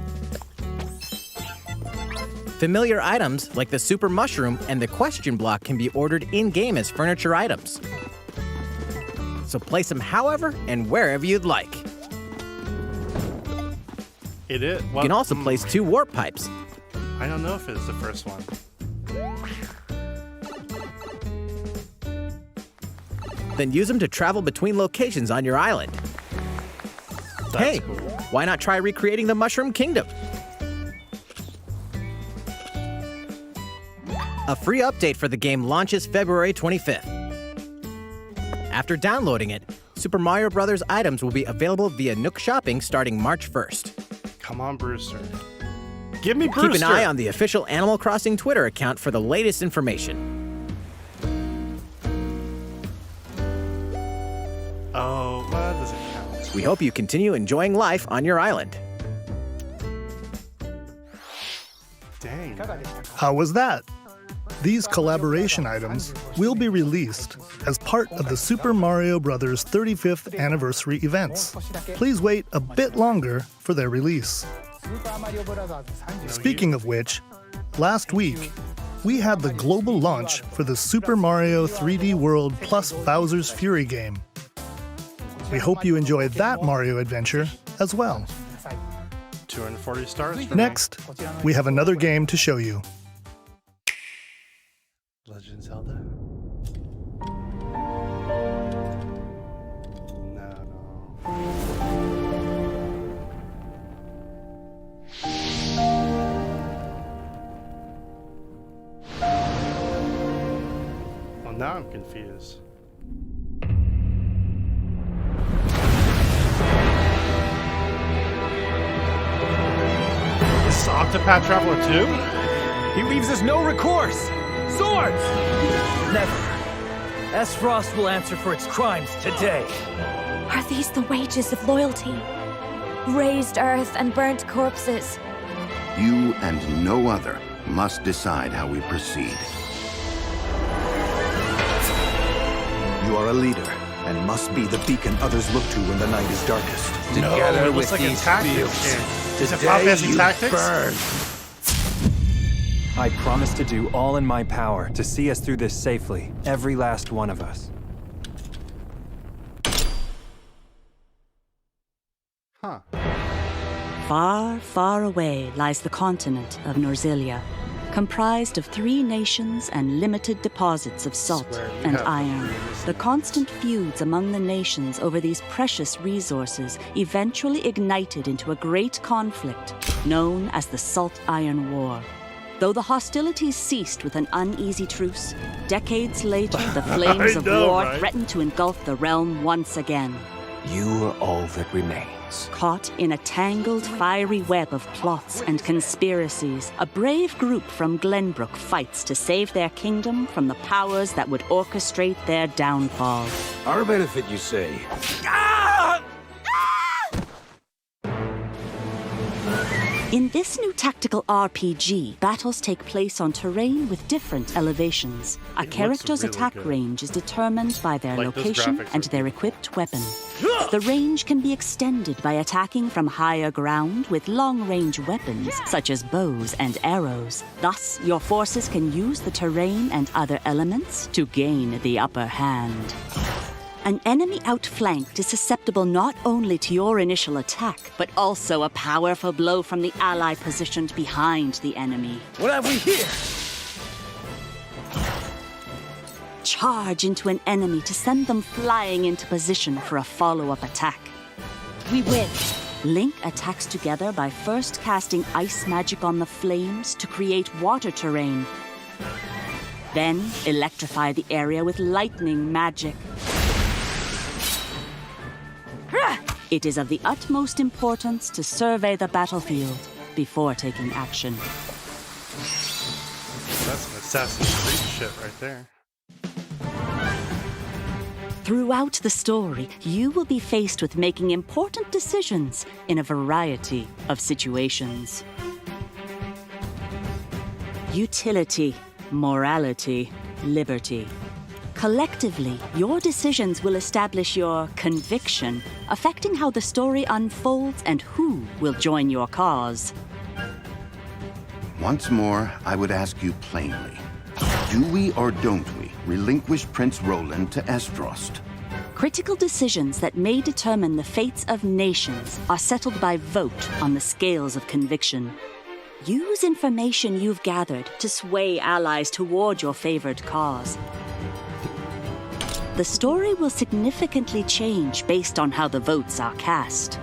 [SPEAKER 7] Familiar items like the Super Mushroom and the Question Block can be ordered in-game as furniture items. So place them however and wherever you'd like.
[SPEAKER 1] It is.
[SPEAKER 7] You can also place 2 warp pipes.
[SPEAKER 1] I don't know if it's the first one.
[SPEAKER 7] Then use them to travel between locations on your island.
[SPEAKER 1] That's
[SPEAKER 7] Hey,
[SPEAKER 1] cool.
[SPEAKER 7] why not try recreating the Mushroom Kingdom? A free update for the game launches February 25th. After downloading it, Super Mario Bros. Items will be available via Nook Shopping starting March 1st.
[SPEAKER 1] Come on, Brewster. Give me Brewster!
[SPEAKER 7] Keep an eye on the official Animal Crossing Twitter account for the latest information.
[SPEAKER 1] Oh, well, that doesn't count.
[SPEAKER 7] We hope you continue enjoying life on your island.
[SPEAKER 1] Dang.
[SPEAKER 6] How was that? These collaboration items will be released as part of the Super Mario Bros. 35th anniversary events. Please wait a bit longer for their release. Speaking of which, last week, we had the global launch for the Super Mario 3D World plus Bowser's Fury game. We hope you enjoyed that Mario adventure as well.
[SPEAKER 1] 240 stars for
[SPEAKER 6] Next, we have another game to show you.
[SPEAKER 1] me. Legend Zelda? Well, now I'm confused. This is Octopath Traveler 2?
[SPEAKER 8] He leaves us no recourse! Swords!
[SPEAKER 13] Never. S-Frost will answer for its crimes today.
[SPEAKER 9] Are these the wages of loyalty? Raised earth and burnt corpses.
[SPEAKER 14] You and no other must decide how we proceed.
[SPEAKER 15] You are a leader and must be the beacon others look to when the night is darkest.
[SPEAKER 1] Together with these fields, is it Final Fantasy Tactics?
[SPEAKER 15] burn.
[SPEAKER 16] I promise to do all in my power to see us through this safely, every last one of us.
[SPEAKER 1] Huh.
[SPEAKER 17] Far, far away lies the continent of Norzilia, comprised of 3 nations and limited deposits of salt and iron. The constant feuds among the nations over these precious resources eventually ignited into a great conflict known as the Salt Iron War. Though the hostilities ceased with an uneasy truce, decades later the flames of war threatened to engulf the realm once again.
[SPEAKER 15] You are all that remains.
[SPEAKER 17] Caught in a tangled, fiery web of plots and conspiracies, a brave group from Glenbrook fights to save their kingdom from the powers that would orchestrate their downfall.
[SPEAKER 8] Our benefit, you say?
[SPEAKER 17] In this new tactical RPG, battles take place on terrain with different elevations. A character's
[SPEAKER 1] really
[SPEAKER 17] attack
[SPEAKER 1] good.
[SPEAKER 17] range is determined by their
[SPEAKER 1] Like those
[SPEAKER 17] location
[SPEAKER 1] graphics
[SPEAKER 17] and
[SPEAKER 1] are
[SPEAKER 17] their equipped weapon. The range can be extended by attacking from higher ground with long-range weapons, such as bows and arrows. Thus, your forces can use the terrain and other elements to gain the upper hand. An enemy outflanked is susceptible not only to your initial attack, but also a powerful blow from the ally positioned behind the enemy.
[SPEAKER 13] What have we here?
[SPEAKER 17] Charge into an enemy to send them flying into position for a follow-up attack.
[SPEAKER 9] We win.
[SPEAKER 17] Link attacks together by first casting ice magic on the flames to create water terrain. Then electrify the area with lightning magic. It is of the utmost importance to survey the battlefield before taking action.
[SPEAKER 1] That's some Assassin's Creed shit right there.
[SPEAKER 17] Throughout the story, you will be faced with making important decisions in a variety of situations. Utility, morality, liberty. Collectively, your decisions will establish your conviction, affecting how the story unfolds and who will join your cause.
[SPEAKER 14] Once more, I would ask you plainly. Do we or don't we relinquish Prince Roland to Estrost?
[SPEAKER 17] Critical decisions that may determine the fates of nations are settled by vote on the scales of conviction. Use information you've gathered to sway allies toward your favored cause. The story will significantly change based on how the votes are cast.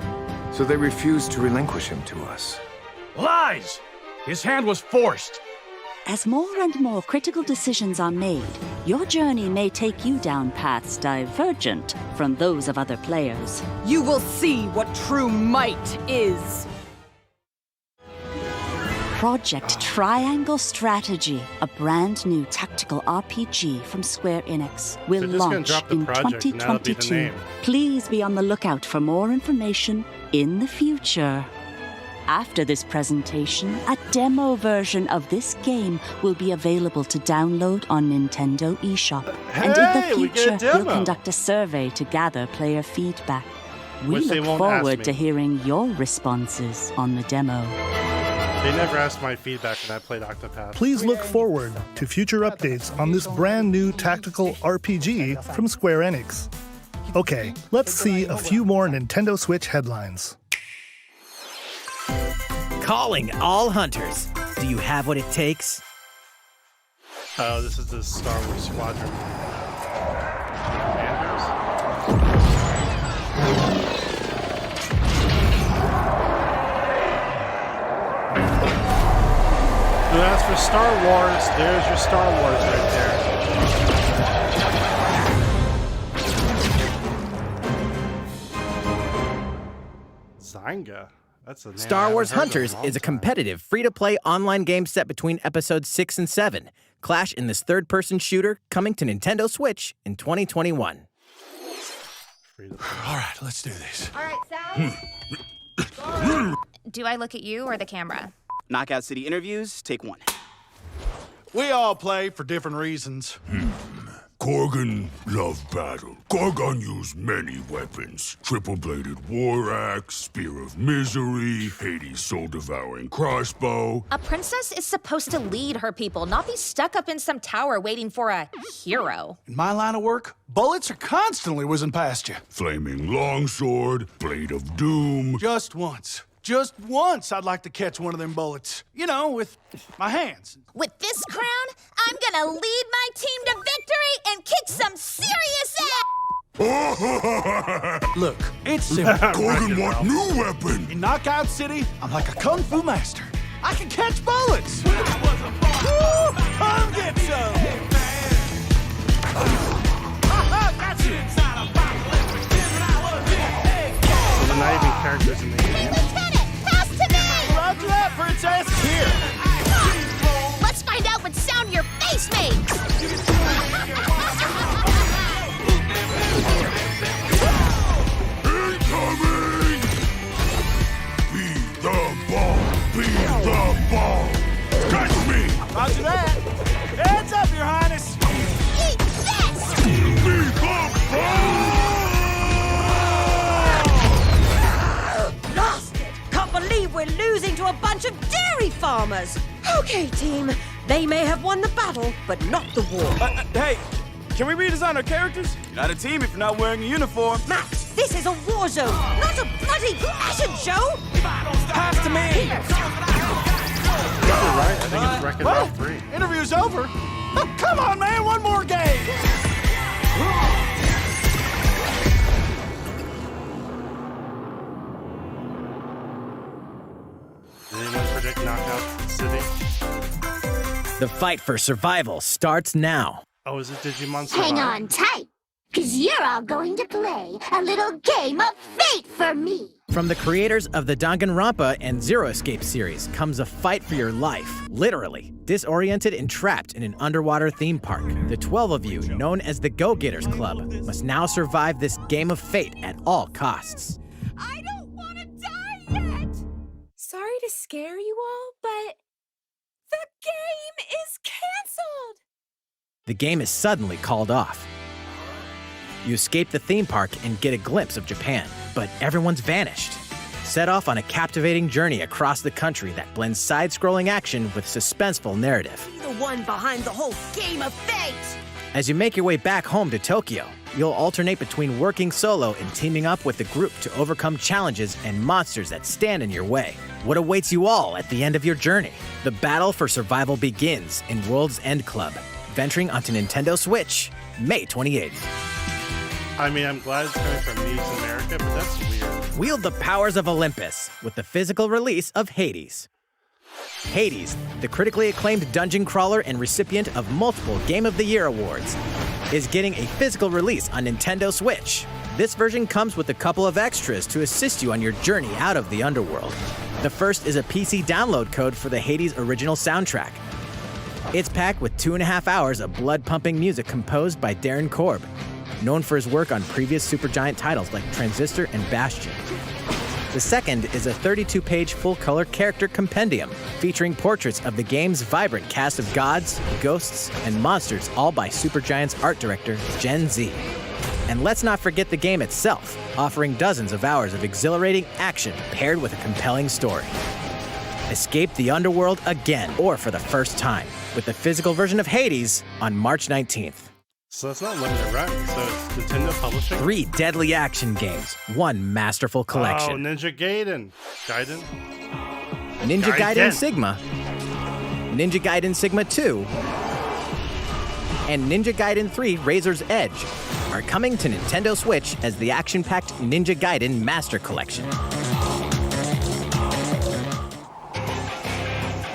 [SPEAKER 15] So they refuse to relinquish him to us.
[SPEAKER 13] Lies! His hand was forced.
[SPEAKER 17] As more and more critical decisions are made, your journey may take you down paths divergent from those of other players.
[SPEAKER 18] You will see what true might is.
[SPEAKER 17] Project Triangle Strategy, a brand new tactical RPG from Square Enix, will
[SPEAKER 1] They're just gonna
[SPEAKER 17] launch
[SPEAKER 1] drop the
[SPEAKER 17] in
[SPEAKER 1] project, and that'll be the
[SPEAKER 17] 2022.
[SPEAKER 1] name.
[SPEAKER 17] Please be on the lookout for more information in the future. After this presentation, a demo version of this game will be available to download on Nintendo eShop. And in
[SPEAKER 1] Hey,
[SPEAKER 17] the
[SPEAKER 1] we get a
[SPEAKER 17] future, we'll
[SPEAKER 1] demo.
[SPEAKER 17] conduct a survey to gather player feedback. We
[SPEAKER 1] Which they
[SPEAKER 17] look
[SPEAKER 1] won't ask
[SPEAKER 17] forward
[SPEAKER 1] me.
[SPEAKER 17] to hearing your responses on the demo.
[SPEAKER 1] They never asked my feedback when I played Octopath.
[SPEAKER 6] Please look forward to future updates on this brand new tactical RPG from Square Enix. Okay, let's see a few more Nintendo Switch headlines.
[SPEAKER 7] Calling all hunters. Do you have what it takes?
[SPEAKER 1] Oh, this is the Star Wars Squadron. So as for Star Wars, there's your Star Wars right there. Zynga. That's a name I
[SPEAKER 7] Star
[SPEAKER 1] haven't
[SPEAKER 7] Wars
[SPEAKER 1] heard of in
[SPEAKER 7] Hunters
[SPEAKER 1] a long
[SPEAKER 7] is a
[SPEAKER 1] time.
[SPEAKER 7] competitive, free-to-play online game set between episodes 6 and 7. Clash in this third-person shooter coming to Nintendo Switch in 2021.
[SPEAKER 19] All right, let's do this.
[SPEAKER 20] All right, Sal. Do I look at you or the camera?
[SPEAKER 21] Knockout City interviews, take one.
[SPEAKER 19] We all play for different reasons.
[SPEAKER 22] Korgan loved battle. Korgan used many weapons. Triple-bladed war axe, spear of misery, Hades' soul-devouring crossbow.
[SPEAKER 20] A princess is supposed to lead her people, not be stuck up in some tower waiting for a hero.
[SPEAKER 19] In my line of work, bullets are constantly whizzing past you.
[SPEAKER 22] Flaming longsword, blade of doom.
[SPEAKER 19] Just once. Just once I'd like to catch one of them bullets. You know, with my hands.
[SPEAKER 3] With this crown, I'm gonna lead my team to victory and kick some serious ass!
[SPEAKER 19] Look, it's simple.
[SPEAKER 22] Korgan want new weapon.
[SPEAKER 19] In Knockout City, I'm like a kung fu master. I can catch bullets. Woo! Come get some. Got you.
[SPEAKER 4] rumors. Okay, team. They may have won the battle, but not the war.
[SPEAKER 21] Hey, can we redesign our characters? You're not a team if you're not wearing a uniform.
[SPEAKER 4] Max, this is a war zone, not a bloody fashion show.
[SPEAKER 21] Pass to me.
[SPEAKER 1] You're right. I think it's Wreck-It Ralph 3.
[SPEAKER 19] Interview's over. Oh, come on, man. One more game.
[SPEAKER 1] Did anyone predict Knockout City?
[SPEAKER 7] The fight for survival starts now.
[SPEAKER 1] Oh, is it Digimon
[SPEAKER 5] Hang
[SPEAKER 1] Survive?
[SPEAKER 5] on tight, because you're all going to play a little game of fate for me.
[SPEAKER 7] From the creators of the Danganronpa and Zero Escape series comes a fight for your life, literally. Disoriented and trapped in an underwater theme park, the 12 of you, known as the Go-Getters Club, must now survive this game of fate at all costs.
[SPEAKER 9] I don't want to die yet! Sorry to scare you all, but the game is canceled!
[SPEAKER 7] The game is suddenly called off. You escape the theme park and get a glimpse of Japan, but everyone's vanished. Set off on a captivating journey across the country that blends side-scrolling action with suspenseful narrative.
[SPEAKER 4] Be the one behind the whole game of fate.
[SPEAKER 7] As you make your way back home to Tokyo, you'll alternate between working solo and teaming up with the group to overcome challenges and monsters that stand in your way. What awaits you all at the end of your journey? The battle for survival begins in World's End Club, venturing onto Nintendo Switch, May 28th.
[SPEAKER 1] I mean, I'm glad it's coming from News America, but that's weird.
[SPEAKER 7] Wield the powers of Olympus with the physical release of Hades. Hades, the critically acclaimed dungeon crawler and recipient of multiple Game of the Year awards, is getting a physical release on Nintendo Switch. This version comes with a couple of extras to assist you on your journey out of the underworld. The first is a PC download code for the Hades original soundtrack. It's packed with 2.5 hours of blood-pumping music composed by Darren Korb, known for his work on previous Supergiant titles like Transistor and Bastion. The second is a 32-page full-color character compendium featuring portraits of the game's vibrant cast of gods, ghosts, and monsters, all by Supergiant's art director, Gen Z. And let's not forget the game itself, offering dozens of hours of exhilarating action paired with a compelling story. Escape the underworld again, or for the first time, with the physical version of Hades on March 19th.
[SPEAKER 1] So that's not limited run. So it's Nintendo publishing?
[SPEAKER 7] 3 deadly action games, 1 masterful collection.
[SPEAKER 1] Oh, Ninja Gaiden.
[SPEAKER 7] Ninja Gaiden Sigma, Ninja Gaiden Sigma 2, and Ninja Gaiden 3 Razor's Edge are coming to Nintendo Switch as the action-packed Ninja Gaiden Master Collection.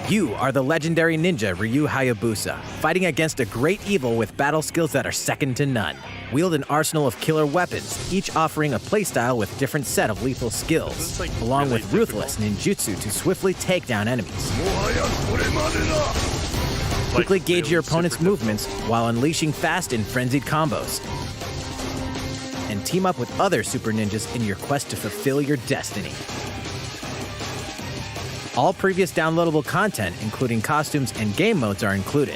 [SPEAKER 7] You are the legendary ninja Ryu Hayabusa, fighting against a great evil with battle skills that are second to none. Wield an arsenal of killer weapons, each offering a playstyle with different set of lethal skills, along with ruthless ninjutsu to swiftly take down enemies. Quickly gauge your opponent's movements while unleashing fast and frenzied combos. And team up with other super ninjas in your quest to fulfill your destiny. All previous downloadable content, including costumes and game modes, are included.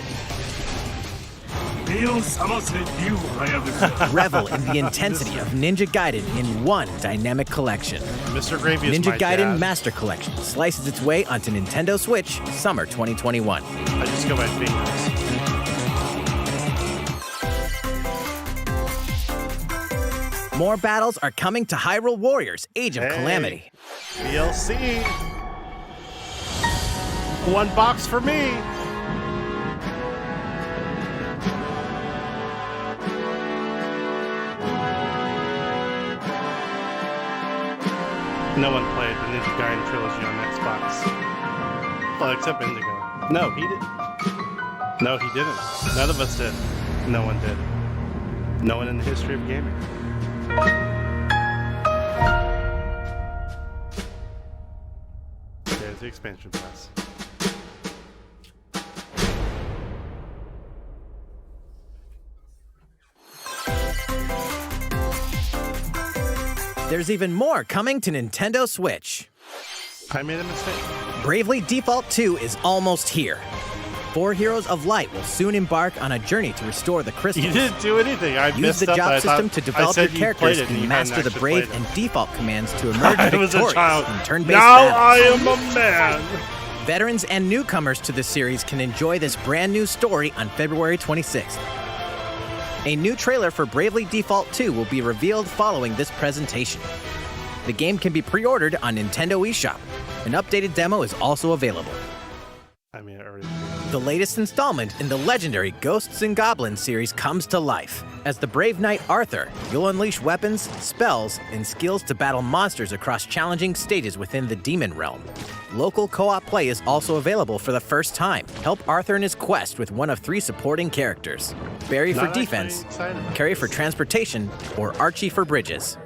[SPEAKER 7] Revel in the intensity of Ninja Gaiden in one dynamic collection.
[SPEAKER 1] Mr. Gravy is
[SPEAKER 7] Ninja
[SPEAKER 1] my
[SPEAKER 7] Gaiden
[SPEAKER 1] dad.
[SPEAKER 7] Master Collection slices its way onto Nintendo Switch summer 2021.
[SPEAKER 1] I just go by fingers.
[SPEAKER 7] More battles are coming to Hyrule Warriors Age of Calamity.
[SPEAKER 1] DLC. 1 box for me. No one played the Ninja Gaiden trilogy on Xbox. Well, except Indigo. No, he did. No, he didn't. None of us did. No one did. No one in the history of gaming. There's the expansion pass.
[SPEAKER 7] There's even more coming to Nintendo Switch.
[SPEAKER 1] I made a mistake.
[SPEAKER 7] Bravely Default 2 is almost here. 4 Heroes of Light will soon embark on a journey to restore the crystals.
[SPEAKER 1] You didn't do anything. I
[SPEAKER 7] Use
[SPEAKER 1] missed
[SPEAKER 7] the
[SPEAKER 1] up.
[SPEAKER 7] job
[SPEAKER 1] I
[SPEAKER 7] system
[SPEAKER 1] thought-
[SPEAKER 7] to
[SPEAKER 1] I
[SPEAKER 7] develop
[SPEAKER 1] said
[SPEAKER 7] your
[SPEAKER 1] you played
[SPEAKER 7] characters
[SPEAKER 1] it and
[SPEAKER 7] and
[SPEAKER 1] you
[SPEAKER 7] master
[SPEAKER 1] hadn't
[SPEAKER 7] the
[SPEAKER 1] actually
[SPEAKER 7] brave
[SPEAKER 1] played
[SPEAKER 7] and
[SPEAKER 1] it.
[SPEAKER 7] default commands to emerge
[SPEAKER 1] I was a
[SPEAKER 7] victorious
[SPEAKER 1] child.
[SPEAKER 7] in turn-based
[SPEAKER 1] Now
[SPEAKER 7] battles.
[SPEAKER 1] I am a man.
[SPEAKER 7] Veterans and newcomers to the series can enjoy this brand new story on February 26th. A new trailer for Bravely Default 2 will be revealed following this presentation. The game can be pre-ordered on Nintendo eShop. An updated demo is also available. The latest installment in the legendary Ghosts and Goblins series comes to life. As the brave knight Arthur, you'll unleash weapons, spells, and skills to battle monsters across challenging stages within the demon realm. Local co-op play is also available for the first time. Help Arthur in his quest with one of 3 supporting characters: Barry for defense, Carrie for transportation, or Archie for bridges.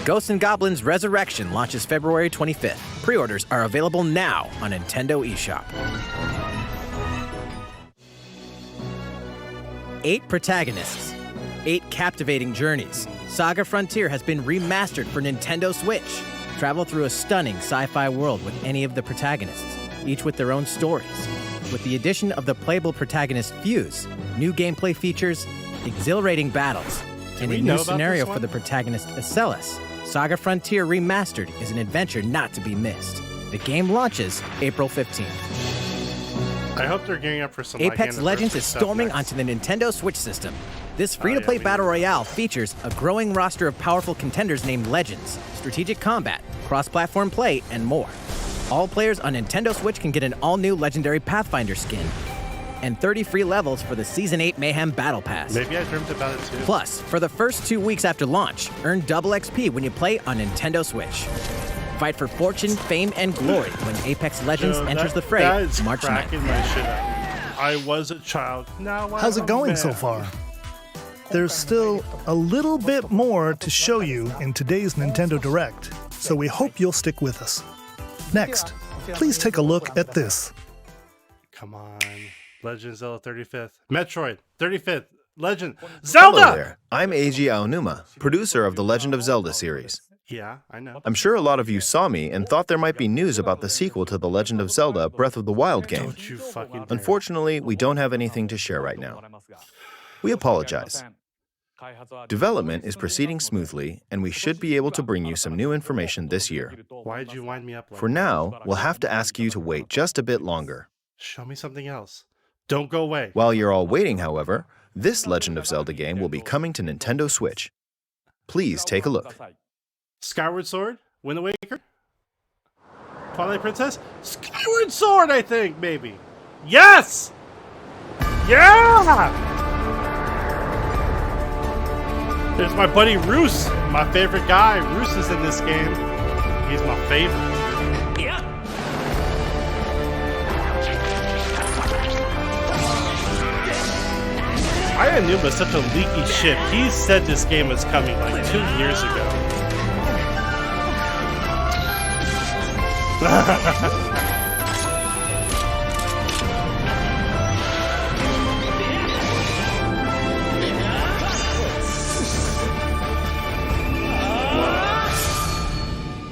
[SPEAKER 7] Ghosts and Goblins Resurrection launches February 25th. Pre-orders are available now on Nintendo eShop. 8 protagonists, 8 captivating journeys. Saga Frontier has been remastered for Nintendo Switch. Travel through a stunning sci-fi world with any of the protagonists, each with their own stories. With the addition of the playable protagonist Fuse, new gameplay features, exhilarating battles, and a new scenario for the protagonist Acellus, Saga Frontier Remastered is an adventure not to be missed. The game launches April 15th.
[SPEAKER 1] I hope they're getting up for some
[SPEAKER 7] Apex Legends is storming onto the Nintendo Switch system. This free-to-play battle royale features a growing roster of powerful contenders named Legends, strategic combat, cross-platform play, and more. All players on Nintendo Switch can get an all-new legendary Pathfinder skin, and 30 free levels for the Season 8 Mayhem Battle Pass.
[SPEAKER 1] Maybe I dreamt about it too.
[SPEAKER 7] Plus, for the first 2 weeks after launch, earn double XP when you play on Nintendo Switch. Fight for fortune, fame, and glory when Apex Legends enters the fray March 9th.
[SPEAKER 1] I was a child. Now
[SPEAKER 6] How's it going so far? There's still a little bit more to show you in today's Nintendo Direct, so we hope you'll stick with us. Next, please take a look at this.
[SPEAKER 1] Come on. Legend of Zelda 35th. Metroid 35th. Legend. Zelda!
[SPEAKER 2] Hello there. I'm Eiji Aonuma, producer of the Legend of Zelda series.
[SPEAKER 1] Yeah, I know.
[SPEAKER 2] I'm sure a lot of you saw me and thought there might be news about the sequel to The Legend of Zelda Breath of the Wild game.
[SPEAKER 1] Don't you fucking
[SPEAKER 2] Unfortunately, we don't have anything to share right now. We apologize. Development is proceeding smoothly, and we should be able to bring you some new information this year.
[SPEAKER 1] Why'd you wind me up like
[SPEAKER 2] For
[SPEAKER 1] that?
[SPEAKER 2] now, we'll have to ask you to wait just a bit longer.
[SPEAKER 1] Show me something else. Don't go away.
[SPEAKER 2] While you're all waiting, however, this Legend of Zelda game will be coming to Nintendo Switch. Please take a look.
[SPEAKER 1] Skyward Sword? Wind Waker? Twilight Princess? Skyward Sword, I think, maybe. Yes! Yeah! There's my buddy Roos, my favorite guy. Roos is in this game. He's my favorite. Yeah. Aonuma's such a leaky ship. He said this game was coming like 2 years ago.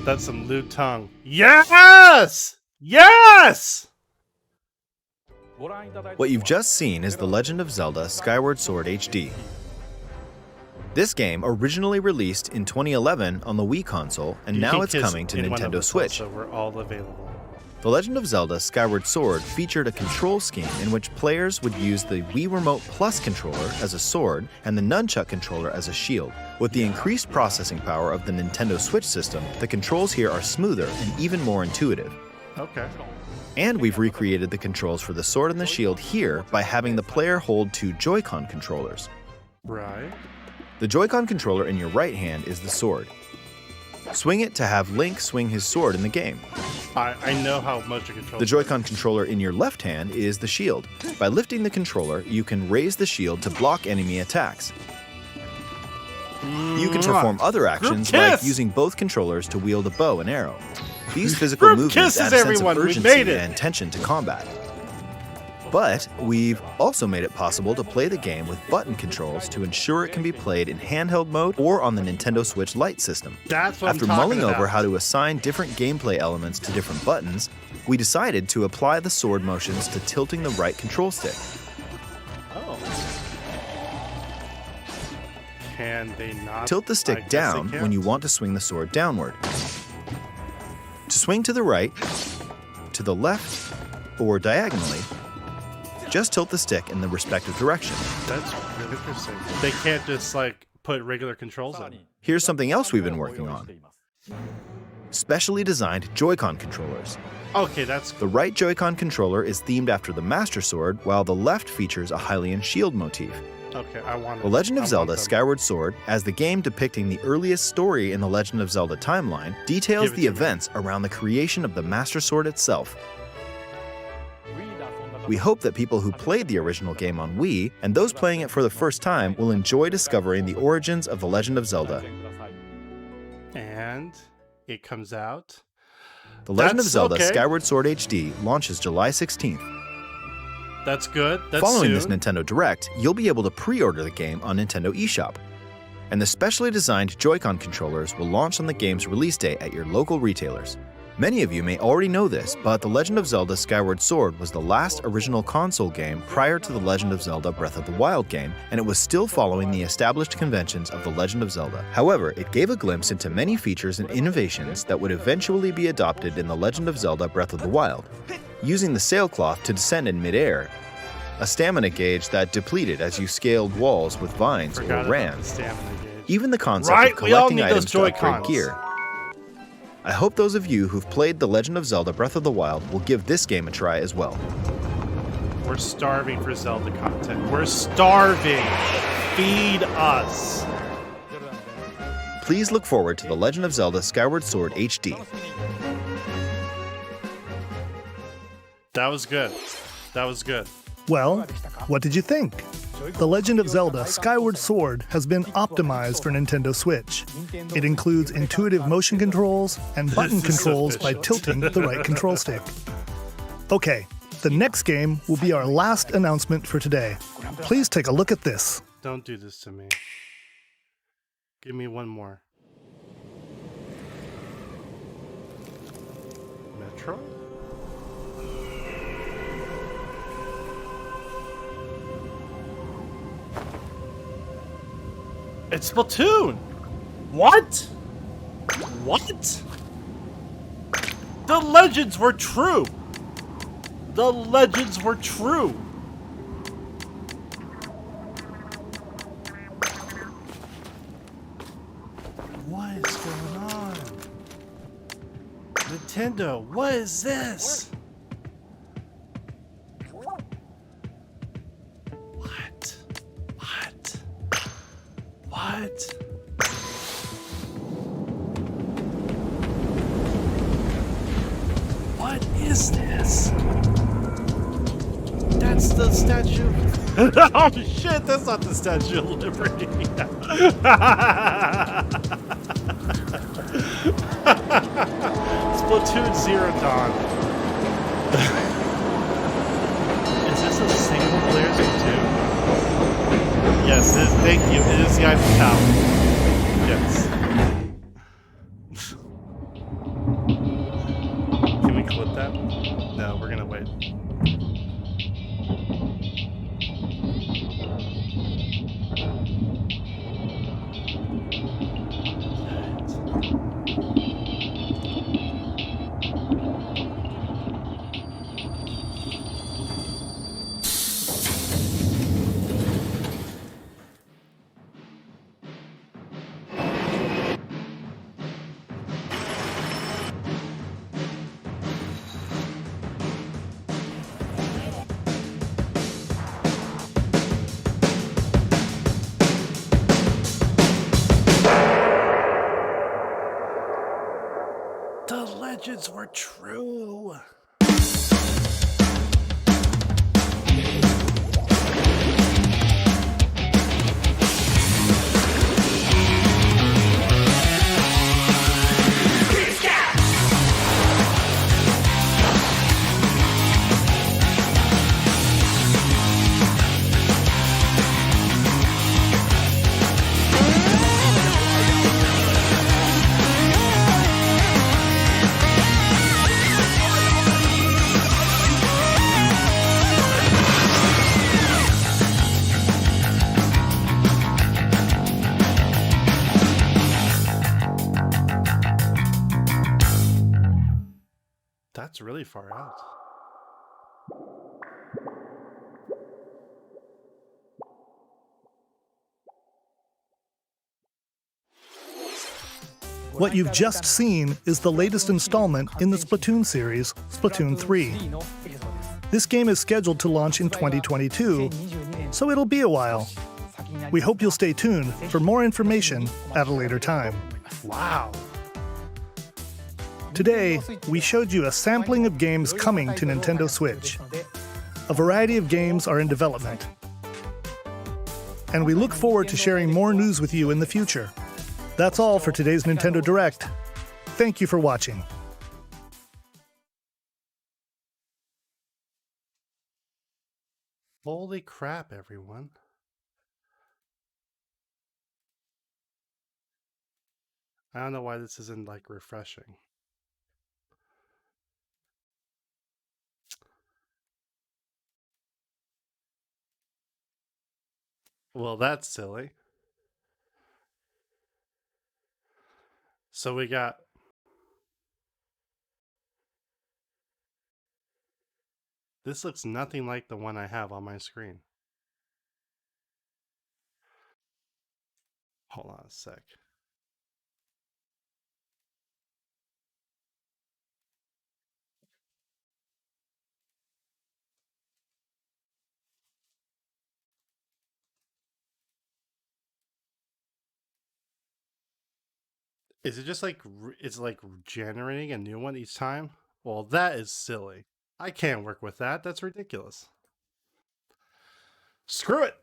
[SPEAKER 1] That's some lewd tongue. Yes! Yes!
[SPEAKER 2] What you've just seen is The Legend of Zelda Skyward Sword HD. This game originally released in 2011 on the Wii console, and now it's coming to Nintendo Switch.
[SPEAKER 1] So we're all available.
[SPEAKER 2] The Legend of Zelda Skyward Sword featured a control scheme in which players would use the Wii Remote Plus controller as a sword and the Nunchuck controller as a shield. With the increased processing power of the Nintendo Switch system, the controls here are smoother and even more intuitive.
[SPEAKER 1] Okay.
[SPEAKER 2] And we've recreated the controls for the sword and the shield here by having the player hold 2 Joy-Con controllers.
[SPEAKER 1] Right.
[SPEAKER 2] The Joy-Con controller in your right hand is the sword. Swing it to have Link swing his sword in the game.
[SPEAKER 1] I know how much you control.
[SPEAKER 2] The Joy-Con controller in your left hand is the shield. By lifting the controller, you can raise the shield to block enemy attacks. You can perform other actions like using both controllers to wield a bow and arrow. These physical movements add a sense of urgency and tension to combat. But we've also made it possible to play the game with button controls to ensure it can be played in handheld mode or on the Nintendo Switch Lite system.
[SPEAKER 1] That's what
[SPEAKER 2] After
[SPEAKER 1] I'm talking
[SPEAKER 2] mulling over
[SPEAKER 1] about.
[SPEAKER 2] how to assign different gameplay elements to different buttons, we decided to apply the sword motions to tilting the right control stick.
[SPEAKER 1] Oh. Can they not?
[SPEAKER 2] Tilt the stick down when you want to swing the sword downward. To swing to the right, to the left, or diagonally, just tilt the stick in the respective direction.
[SPEAKER 1] That's really interesting. They can't just like put regular controls in.
[SPEAKER 2] Here's something else we've been working on. Specially designed Joy-Con controllers.
[SPEAKER 1] Okay, that's
[SPEAKER 2] The right Joy-Con controller is themed after the Master Sword, while the left features a Hylian shield motif.
[SPEAKER 1] okay. I want
[SPEAKER 2] The Legend of Zelda Skyward Sword, as the game depicting the earliest story in the Legend of Zelda timeline, details the events around the creation of the Master Sword itself. We hope that people who played the original game on Wii and those playing it for the first time will enjoy discovering the origins of the Legend of Zelda.
[SPEAKER 1] And it comes out.
[SPEAKER 2] The Legend of
[SPEAKER 1] That's
[SPEAKER 2] Zelda
[SPEAKER 1] okay.
[SPEAKER 2] Skyward Sword HD launches July 16th.
[SPEAKER 1] That's good. That's
[SPEAKER 2] Following
[SPEAKER 1] soon.
[SPEAKER 2] this Nintendo Direct, you'll be able to pre-order the game on Nintendo eShop. And the specially designed Joy-Con controllers will launch on the game's release day at your local retailers. Many of you may already know this, but The Legend of Zelda Skyward Sword was the last original console game prior to The Legend of Zelda Breath of the Wild game, and it was still following the established conventions of The Legend of Zelda. However, it gave a glimpse into many features and innovations that would eventually be adopted in The Legend of Zelda Breath of the Wild. Using the sailcloth to descend in midair, a stamina gauge that depleted as you scaled walls with vines
[SPEAKER 1] Forgot
[SPEAKER 2] or
[SPEAKER 1] about
[SPEAKER 2] ran,
[SPEAKER 1] the stamina gauge.
[SPEAKER 2] even the concept
[SPEAKER 1] Right,
[SPEAKER 2] of
[SPEAKER 1] we all
[SPEAKER 2] collecting
[SPEAKER 1] need those
[SPEAKER 2] items to upgrade
[SPEAKER 1] Joy-Cons.
[SPEAKER 2] gear. I hope those of you who've played The Legend of Zelda Breath of the Wild will give this game a try as well.
[SPEAKER 1] We're starving for Zelda content. We're starving. Feed us.
[SPEAKER 2] Please look forward to The Legend of Zelda Skyward Sword HD.
[SPEAKER 1] That was good. That was good.
[SPEAKER 6] Well, what did you think? The Legend of Zelda Skyward Sword has been optimized for Nintendo Switch. It includes intuitive motion controls and button
[SPEAKER 1] This is
[SPEAKER 6] controls by
[SPEAKER 1] sufficient.
[SPEAKER 6] tilting the right control stick. Okay, the next game will be our last announcement for today. Please take a look at this.
[SPEAKER 1] Don't do this to me. Give me one more. Metro? It's Splatoon! What? What? The legends were true! The legends were true! What is going on? Nintendo, what is this? What? What? What? What is this? That's the Statue. Oh shit, that's not the Statue of Liberty. Splatoon Zero Dawn. Is this a single player Splatoon? Yes, it is, thank you. It is the Eiffel Tower. Yes. Can we clip that? No, we're gonna wait. The legends were true. That's really far out.
[SPEAKER 6] What you've just seen is the latest installment in the Splatoon series, Splatoon 3. This game is scheduled to launch in 2022, so it'll be a while. We hope you'll stay tuned for more information at a later time.
[SPEAKER 1] Wow.
[SPEAKER 6] Today, we showed you a sampling of games coming to Nintendo Switch. A variety of games are in development. And we look forward to sharing more news with you in the future. That's all for today's Nintendo Direct. Thank you for watching.
[SPEAKER 1] Holy crap, everyone. I don't know why this isn't like refreshing. Well, that's silly. So we got this looks nothing like the one I have on my screen. Hold on a sec. Is it just like it's like generating a new one each time? Well, that is silly. I can't work with that. That's ridiculous. Screw it.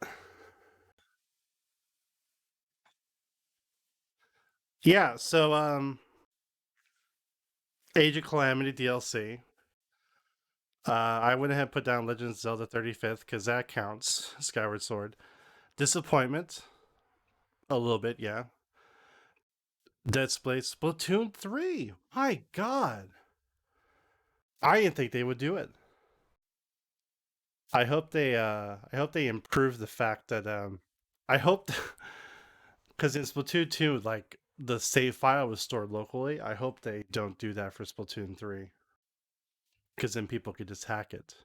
[SPEAKER 1] Yeah, so Age of Calamity DLC. I went ahead and put down Legend of Zelda 35th because that counts. Skyward Sword. Disappointment. A little bit, yeah. Dead Space. Splatoon 3. My God. I didn't think they would do it. I hope they improve the fact that I hope because in Splatoon 2 like the save file was stored locally. I hope they don't do that for Splatoon 3. Because then people could just hack it.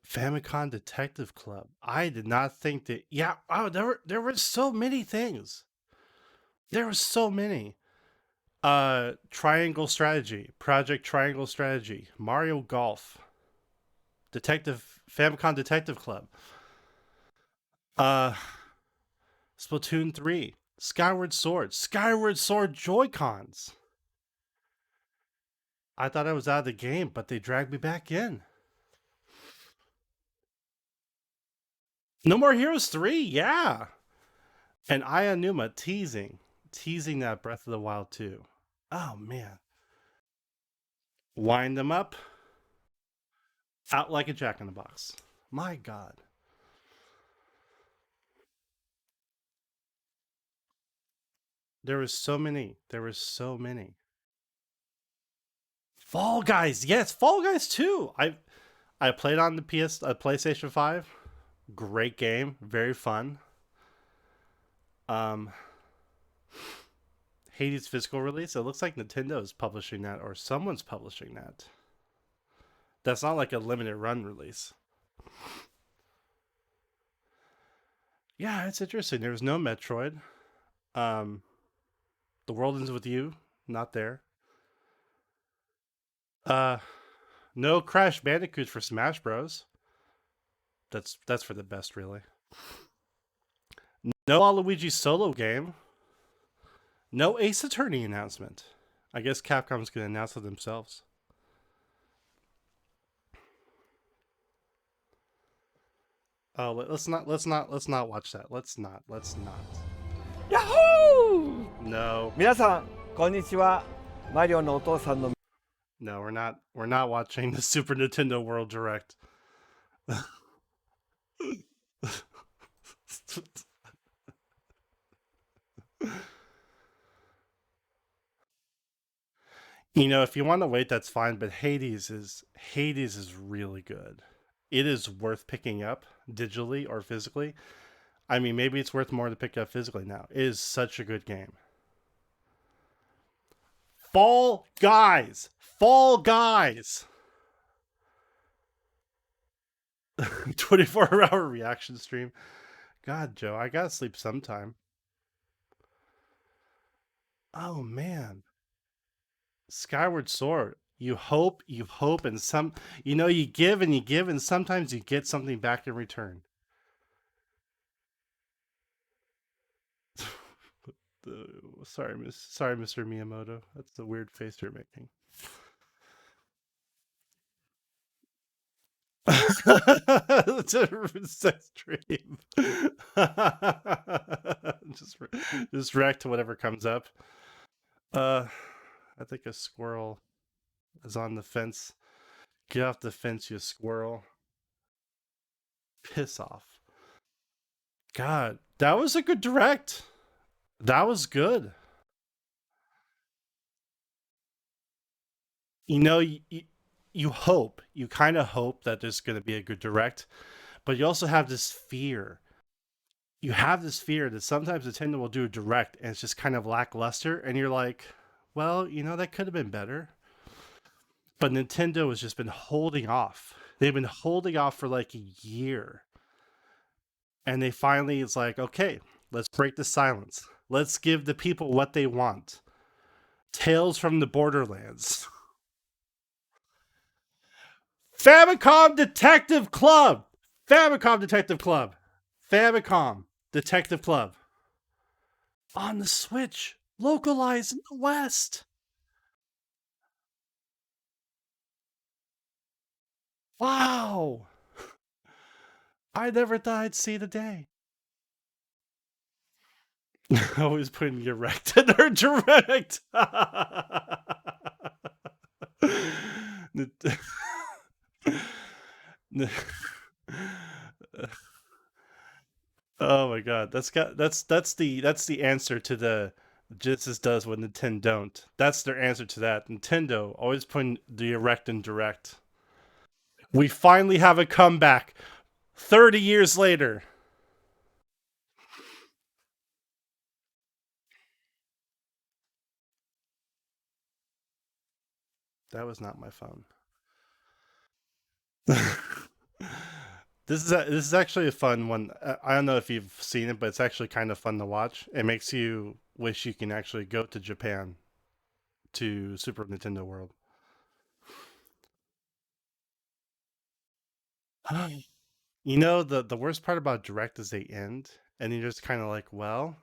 [SPEAKER 1] Famicom Detective Club. I did not think that. Yeah, oh, there were so many things. There were so many. Triangle Strategy, Project Triangle Strategy, Mario Golf, Famicom Detective Club, Splatoon 3, Skyward Sword Joy-Cons. I thought I was out of the game, but they dragged me back in. No More Heroes 3, yeah. And Ayanuma teasing that Breath of the Wild 2. Oh, man. Wind them up. Out like a jack-in-the-box. My God. There were so many. Fall Guys. Yes, Fall Guys 2. I played on the PlayStation 5. Great game. Very fun. Hades physical release. It looks like Nintendo is publishing that or someone's publishing that. That's not like a limited run release. Yeah, it's interesting. There was no Metroid. The World Ends With You, not there. No Crash Bandicoot for Smash Bros. That's for the best, really. No Waluigi solo game. No Ace Attorney announcement. I guess Capcom's gonna announce it themselves. Oh, let's not watch that. Let's not.
[SPEAKER 10] Yahoo!
[SPEAKER 1] No.
[SPEAKER 10] 皆さん、こんにちは。マリオのお父さんの
[SPEAKER 1] No, we're not watching the Super Nintendo World Direct. You know, if you want to wait, that's fine, but Hades is really good. It is worth picking up digitally or physically. I mean, maybe it's worth more to pick up physically now. It is such a good game. Fall Guys. 24-hour reaction stream. God, Joe, I gotta sleep sometime. Oh man, Skyward Sword. You hope, and you give and you give, and sometimes you get something back in return. Sorry, Mr. Miyamoto. That's the weird face you're making. Sex dream. just react to whatever comes up. I think a squirrel is on the fence. Get off the fence, you squirrel. Piss off. God, that was a good direct. That was good. You hope, you kind of hope that there's going to be a good direct, but you also have this fear. You have this fear that sometimes Nintendo will do a direct and it's just kind of lackluster, and you're like, well, that could have been better. But Nintendo has just been holding off. They've been holding off for like a year. And they finally, it's like, okay, let's break the silence. Let's give the people what they want. Tales from the Borderlands. Famicom Detective Club. Famicom Detective Club. Famicom Detective Club. On the Switch. Localized in the West. Wow. I never thought I'd see the day. Always putting direct in her direct. Oh my god, that's the answer to the just as does what Nintendo don't. That's their answer to that. Nintendo always putting the erect and direct. We finally have a comeback 30 years later. That was not my phone. This is actually a fun one. I don't know if you've seen it, but it's actually kind of fun to watch. It makes you wish you can actually go to Japan, to Super Nintendo World. The worst part about Direct is they end, and you're just kind of like, well,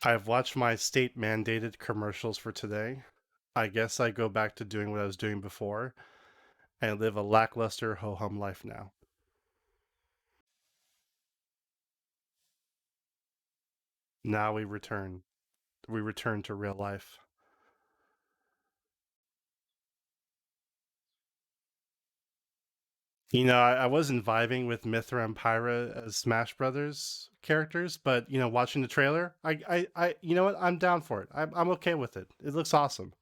[SPEAKER 1] I've watched my state mandated commercials for today. I guess I go back to doing what I was doing before and live a lackluster ho-hum life now. Now we return. We return to real life. I wasn't vibing with Mithra and Pyra as Smash Brothers characters, but watching the trailer, you know what? I'm down for it. I'm okay with it. It looks awesome.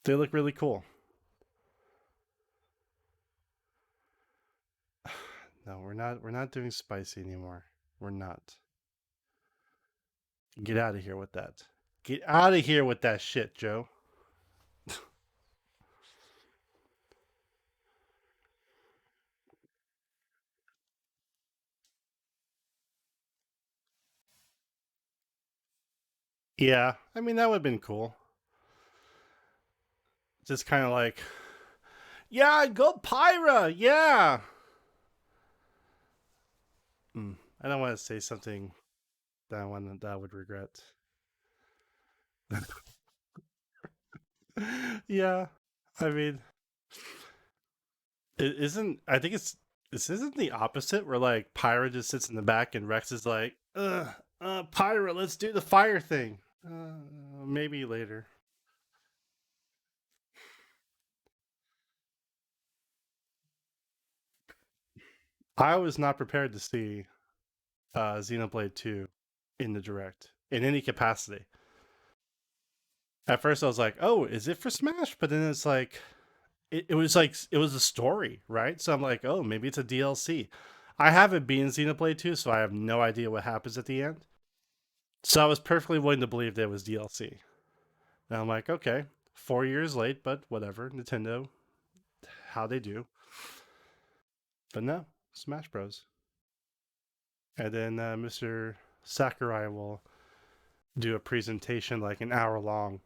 [SPEAKER 1] They look really cool. No, we're not. We're not doing spicy anymore. We're not. Get out of here with that. Get out of here with that shit, Joe. Yeah, I mean that would have been cool. Just kind of like, yeah, go Pyra, yeah. I don't want to say something that I would regret. Yeah, I mean, it isn't. I think this isn't the opposite, where like Pyra just sits in the back and Rex is like, Pyra, let's do the fire thing. Maybe later. I was not prepared to see Xenoblade 2 in the direct in any capacity. At first, I was like, "Oh, is it for Smash?" But then it's like, it was a story, right? So I'm like, "Oh, maybe it's a DLC." I haven't been Xenoblade 2, so I have no idea what happens at the end. So I was perfectly willing to believe that it was DLC. And I'm like, okay, 4 years late, but whatever. Nintendo, how they do. But no, Smash Bros. And then Mr. Sakurai will do a presentation like an hour long,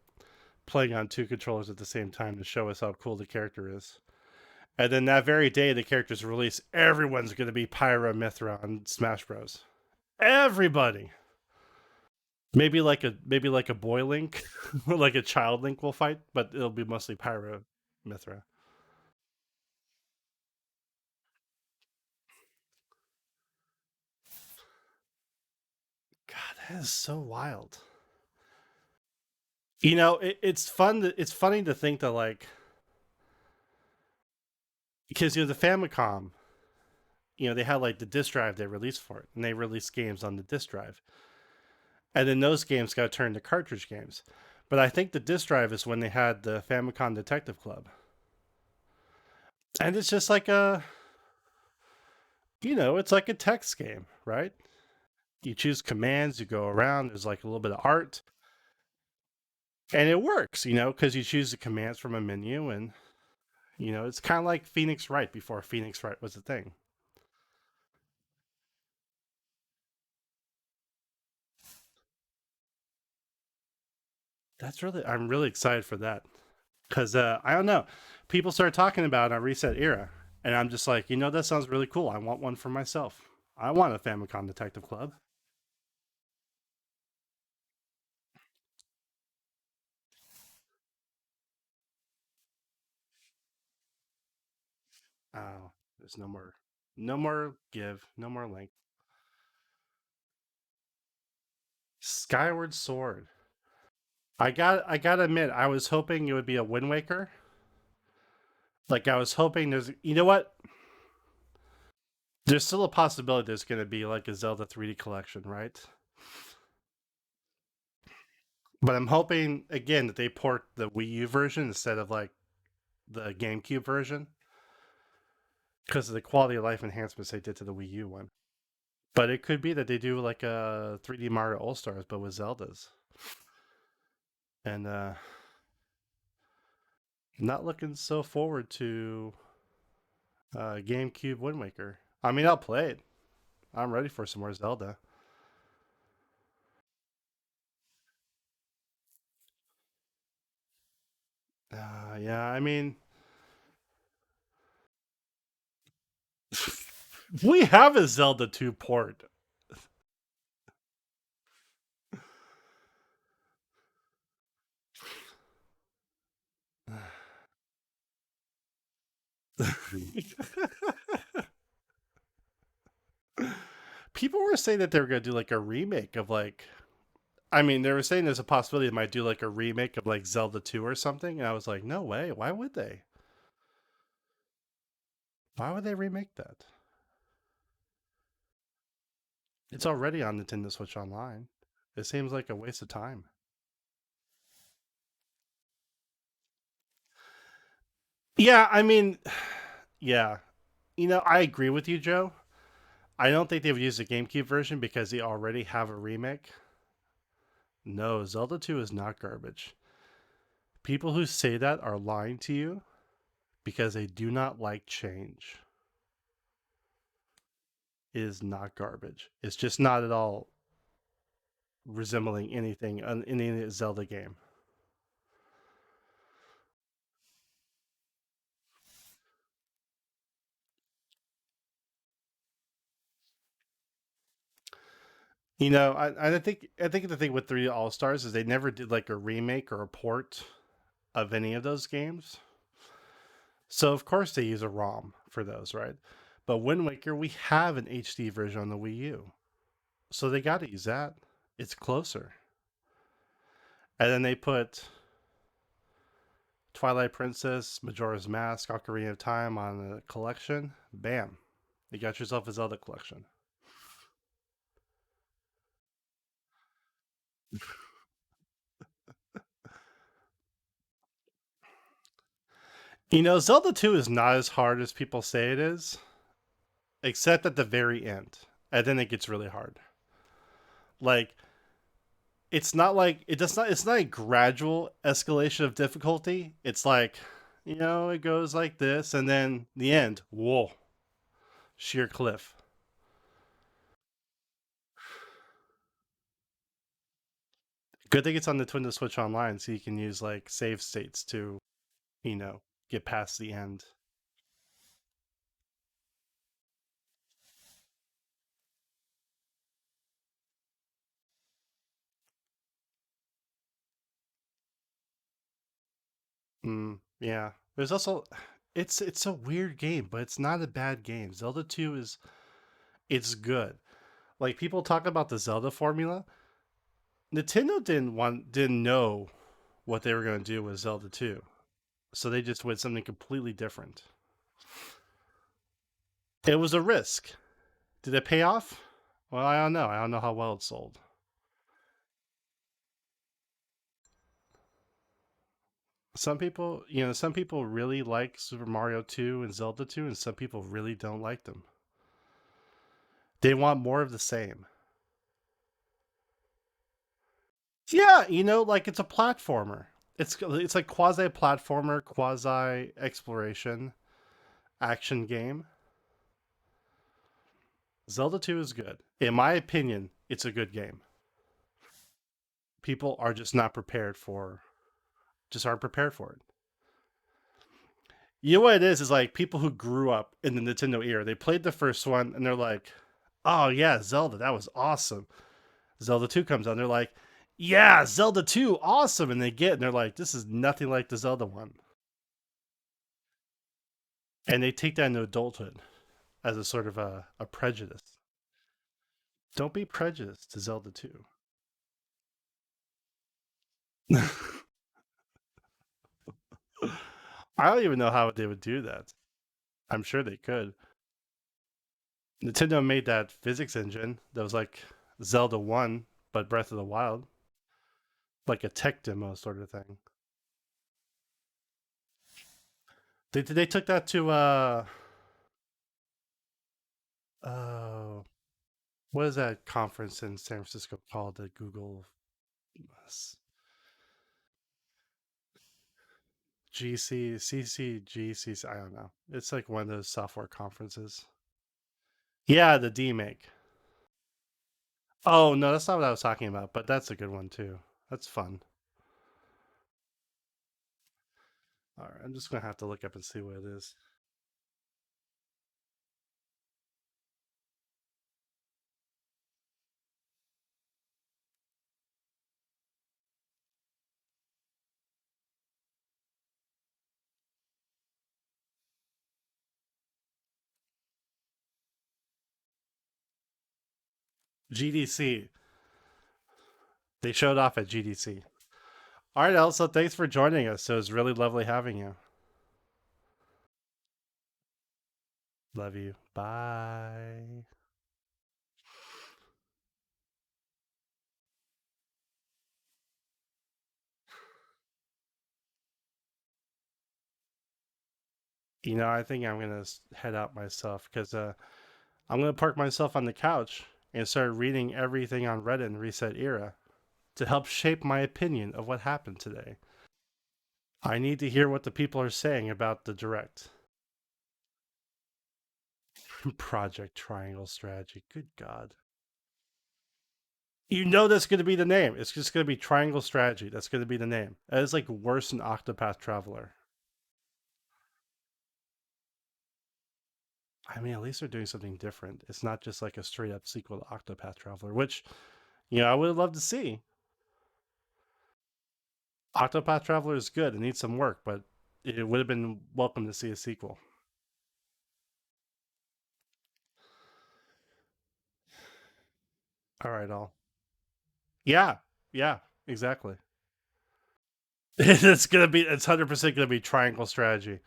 [SPEAKER 1] playing on 2 controllers at the same time to show us how cool the character is. And then that very day the character's released, everyone's going to be Pyra Mythra on Smash Bros. Everybody. Maybe like a boy Link, or like a child Link will fight, but it'll be mostly Pyra Mythra. God, that is so wild. You know, it's fun. It's funny to think that, like, because the Famicom, they had like the disk drive they released for it, and they released games on the disk drive, and then those games got turned to cartridge games. But I think the disk drive is when they had the Famicom Detective Club, and it's just like it's like a text game, right? You choose commands, you go around. There's like a little bit of art, and it works, because you choose the commands from a menu, and it's kind of like Phoenix Wright before Phoenix Wright was a thing. I'm really excited for that, because I don't know, people started talking about it on Reset Era, and I'm just like, that sounds really cool. I want one for myself. I want a Famicom Detective Club. Oh, there's no more give, no more link. Skyward Sword. I gotta admit, I was hoping it would be a Wind Waker. Like, I was hoping what? There's still a possibility there's going to be like a Zelda 3D collection, right? But I'm hoping, again, that they port the Wii U version instead of like the GameCube version, because of the quality of life enhancements they did to the Wii U one. But it could be that they do like a 3D Mario All-Stars, but with Zeldas. And not looking so forward to GameCube Wind Waker. I mean, I'll play it. I'm ready for some more Zelda. Yeah, I mean, we have a Zelda 2 port. People were saying that they were going to do like a remake of like, I mean, they were saying there's a possibility they might do like a remake of like Zelda 2 or something. And I was like, no way. Why would they? Why would they remake that? It's already on Nintendo Switch Online. It seems like a waste of time. Yeah, I mean, yeah. I agree with you, Joe. I don't think they would use the GameCube version because they already have a remake. No, Zelda 2 is not garbage. People who say that are lying to you because they do not like change. It is not garbage. It's just not at all resembling anything in any Zelda game. I think the thing with 3 All Stars is they never did like a remake or a port of any of those games. So of course they use a ROM for those, right? But Wind Waker, we have an HD version on the Wii U, so they got to use that. It's closer. And then they put Twilight Princess, Majora's Mask, Ocarina of Time on the collection. Bam, you got yourself a Zelda collection. Zelda 2 is not as hard as people say it is, except at the very end. And then it gets really hard. Like, it's not a gradual escalation of difficulty. It's like, it goes like this, and then the end. Whoa. sheer cliff. Good thing it's on the Nintendo Switch Online, so you can use like save states to, get past the end. Yeah. There's also, it's a weird game, but it's not a bad game. Zelda 2 it's good. Like people talk about the Zelda formula. Nintendo didn't know what they were going to do with Zelda 2. So they just went something completely different. It was a risk. Did it pay off? Well, I don't know. I don't know how well it sold. Some people, some people really like Super Mario 2 and Zelda 2, and some people really don't like them. They want more of the same. Yeah, like it's a platformer. It's like quasi platformer, quasi exploration, action game. Zelda 2 is good. In my opinion, it's a good game. People are just not prepared for aren't prepared for it. You know what it is like people who grew up in the Nintendo era, they played the first one and they're like, "Oh yeah, Zelda, that was awesome." Zelda 2 comes out and they're like, "Yeah, Zelda 2, awesome." And they're like, "This is nothing like the Zelda one." And they take that into adulthood as a sort of a prejudice. Don't be prejudiced to Zelda 2. I don't even know how they would do that. I'm sure they could. Nintendo made that physics engine that was like Zelda 1, but Breath of the Wild. Like a tech demo sort of thing. They took that to what is that conference in San Francisco called? The Google GC, CC, I don't know. It's like one of those software conferences. Yeah, the DMake. Oh, no, that's not what I was talking about, but that's a good one too. That's fun. All right, I'm just going to have to look up and see what it is. GDC. They showed off at GDC. All right, Elsa, thanks for joining us. It was really lovely having you. Love you. Bye. I think I'm going to head out myself because I'm going to park myself on the couch and start reading everything on Reddit and Reset Era to help shape my opinion of what happened today. I need to hear what the people are saying about the Direct. Project Triangle Strategy. Good God. That's going to be the name. It's just going to be Triangle Strategy. That's going to be the name. That is like worse than Octopath Traveler. I mean, at least they're doing something different. It's not just like a straight up sequel to Octopath Traveler, which, I would love to see. Octopath Traveler is good. It needs some work, but it would have been welcome to see a sequel. All right, all. Yeah, exactly. It's 100% gonna be Triangle Strategy.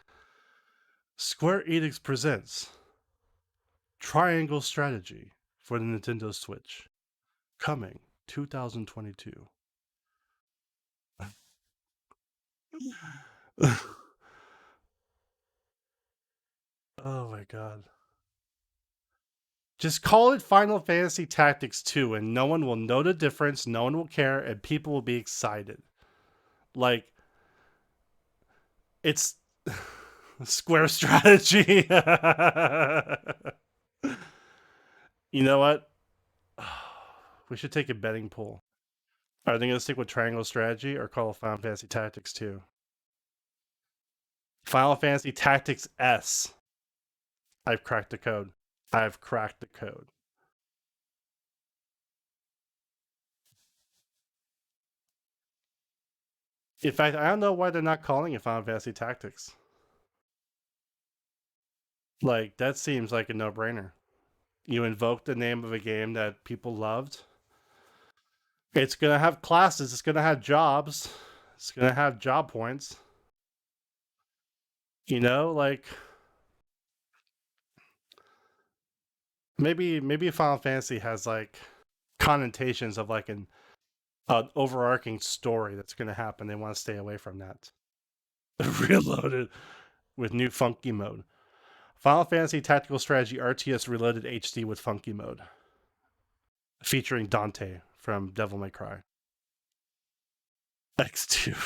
[SPEAKER 1] Square Enix presents Triangle Strategy for the Nintendo Switch, coming 2022. Oh my God. Just call it Final Fantasy Tactics 2 and no one will know the difference, no one will care, and people will be excited. Like, it's Square Strategy. You know what? We should take a betting pool. Are they going to stick with Triangle Strategy or call it Final Fantasy Tactics 2? Final Fantasy Tactics S. I've cracked the code. I've cracked the code. In fact, I don't know why they're not calling it Final Fantasy Tactics. Like, that seems like a no-brainer. You invoke the name of a game that people loved. It's going to have classes. It's going to have jobs. It's going to have job points. You know, like... Maybe Final Fantasy has, like, connotations of, like, an overarching story that's going to happen. They want to stay away from that. Reloaded with new funky mode. Final Fantasy Tactical Strategy RTS Reloaded HD with funky mode. Featuring Dante from Devil May Cry. X2.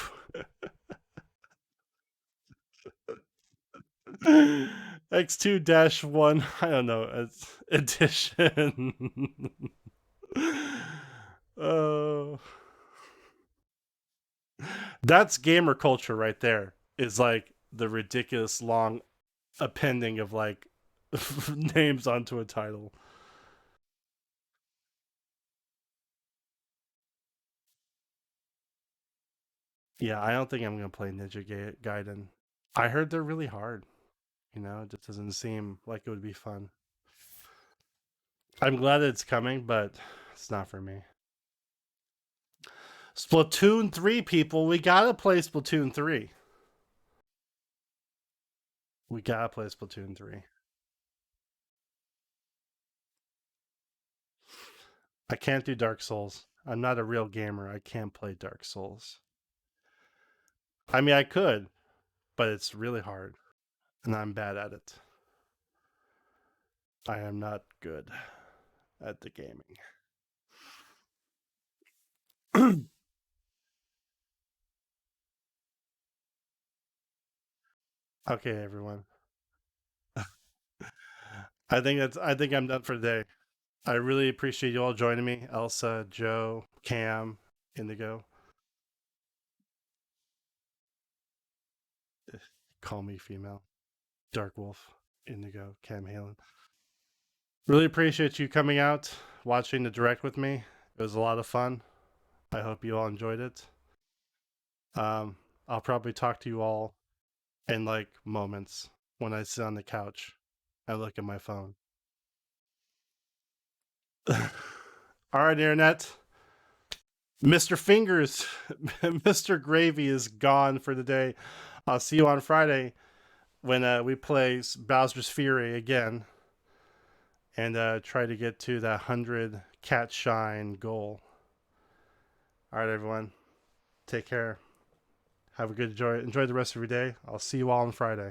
[SPEAKER 1] X2-1, I don't know, edition. Oh. That's gamer culture right there. Is like the ridiculous long appending of like names onto a title. Yeah, I don't think I'm gonna play Ninja Gaiden. I heard they're really hard. You know, it just doesn't seem like it would be fun. I'm glad it's coming, but it's not for me. Splatoon 3, people. We gotta play Splatoon 3. We gotta play Splatoon 3. I can't do Dark Souls. I'm not a real gamer. I can't play Dark Souls. I mean, I could, but it's really hard. And I'm bad at it. I am not good at the gaming. Okay, everyone. I think I'm done for today. I really appreciate you all joining me. Elsa, Joe, Cam, Indigo. Call me female. Dark Wolf, Indigo, Cam Halen. Really appreciate you coming out, watching the direct with me. It was a lot of fun. I hope you all enjoyed it. I'll probably talk to you all in like moments when I sit on the couch and look at my phone. All right, Internet. Mr. Fingers, Mr. Gravy is gone for the day. I'll see you on Friday when we play Bowser's Fury again and try to get to that 100 cat shine goal. All right, everyone. Take care. Have a good enjoy the rest of your day. I'll see you all on Friday.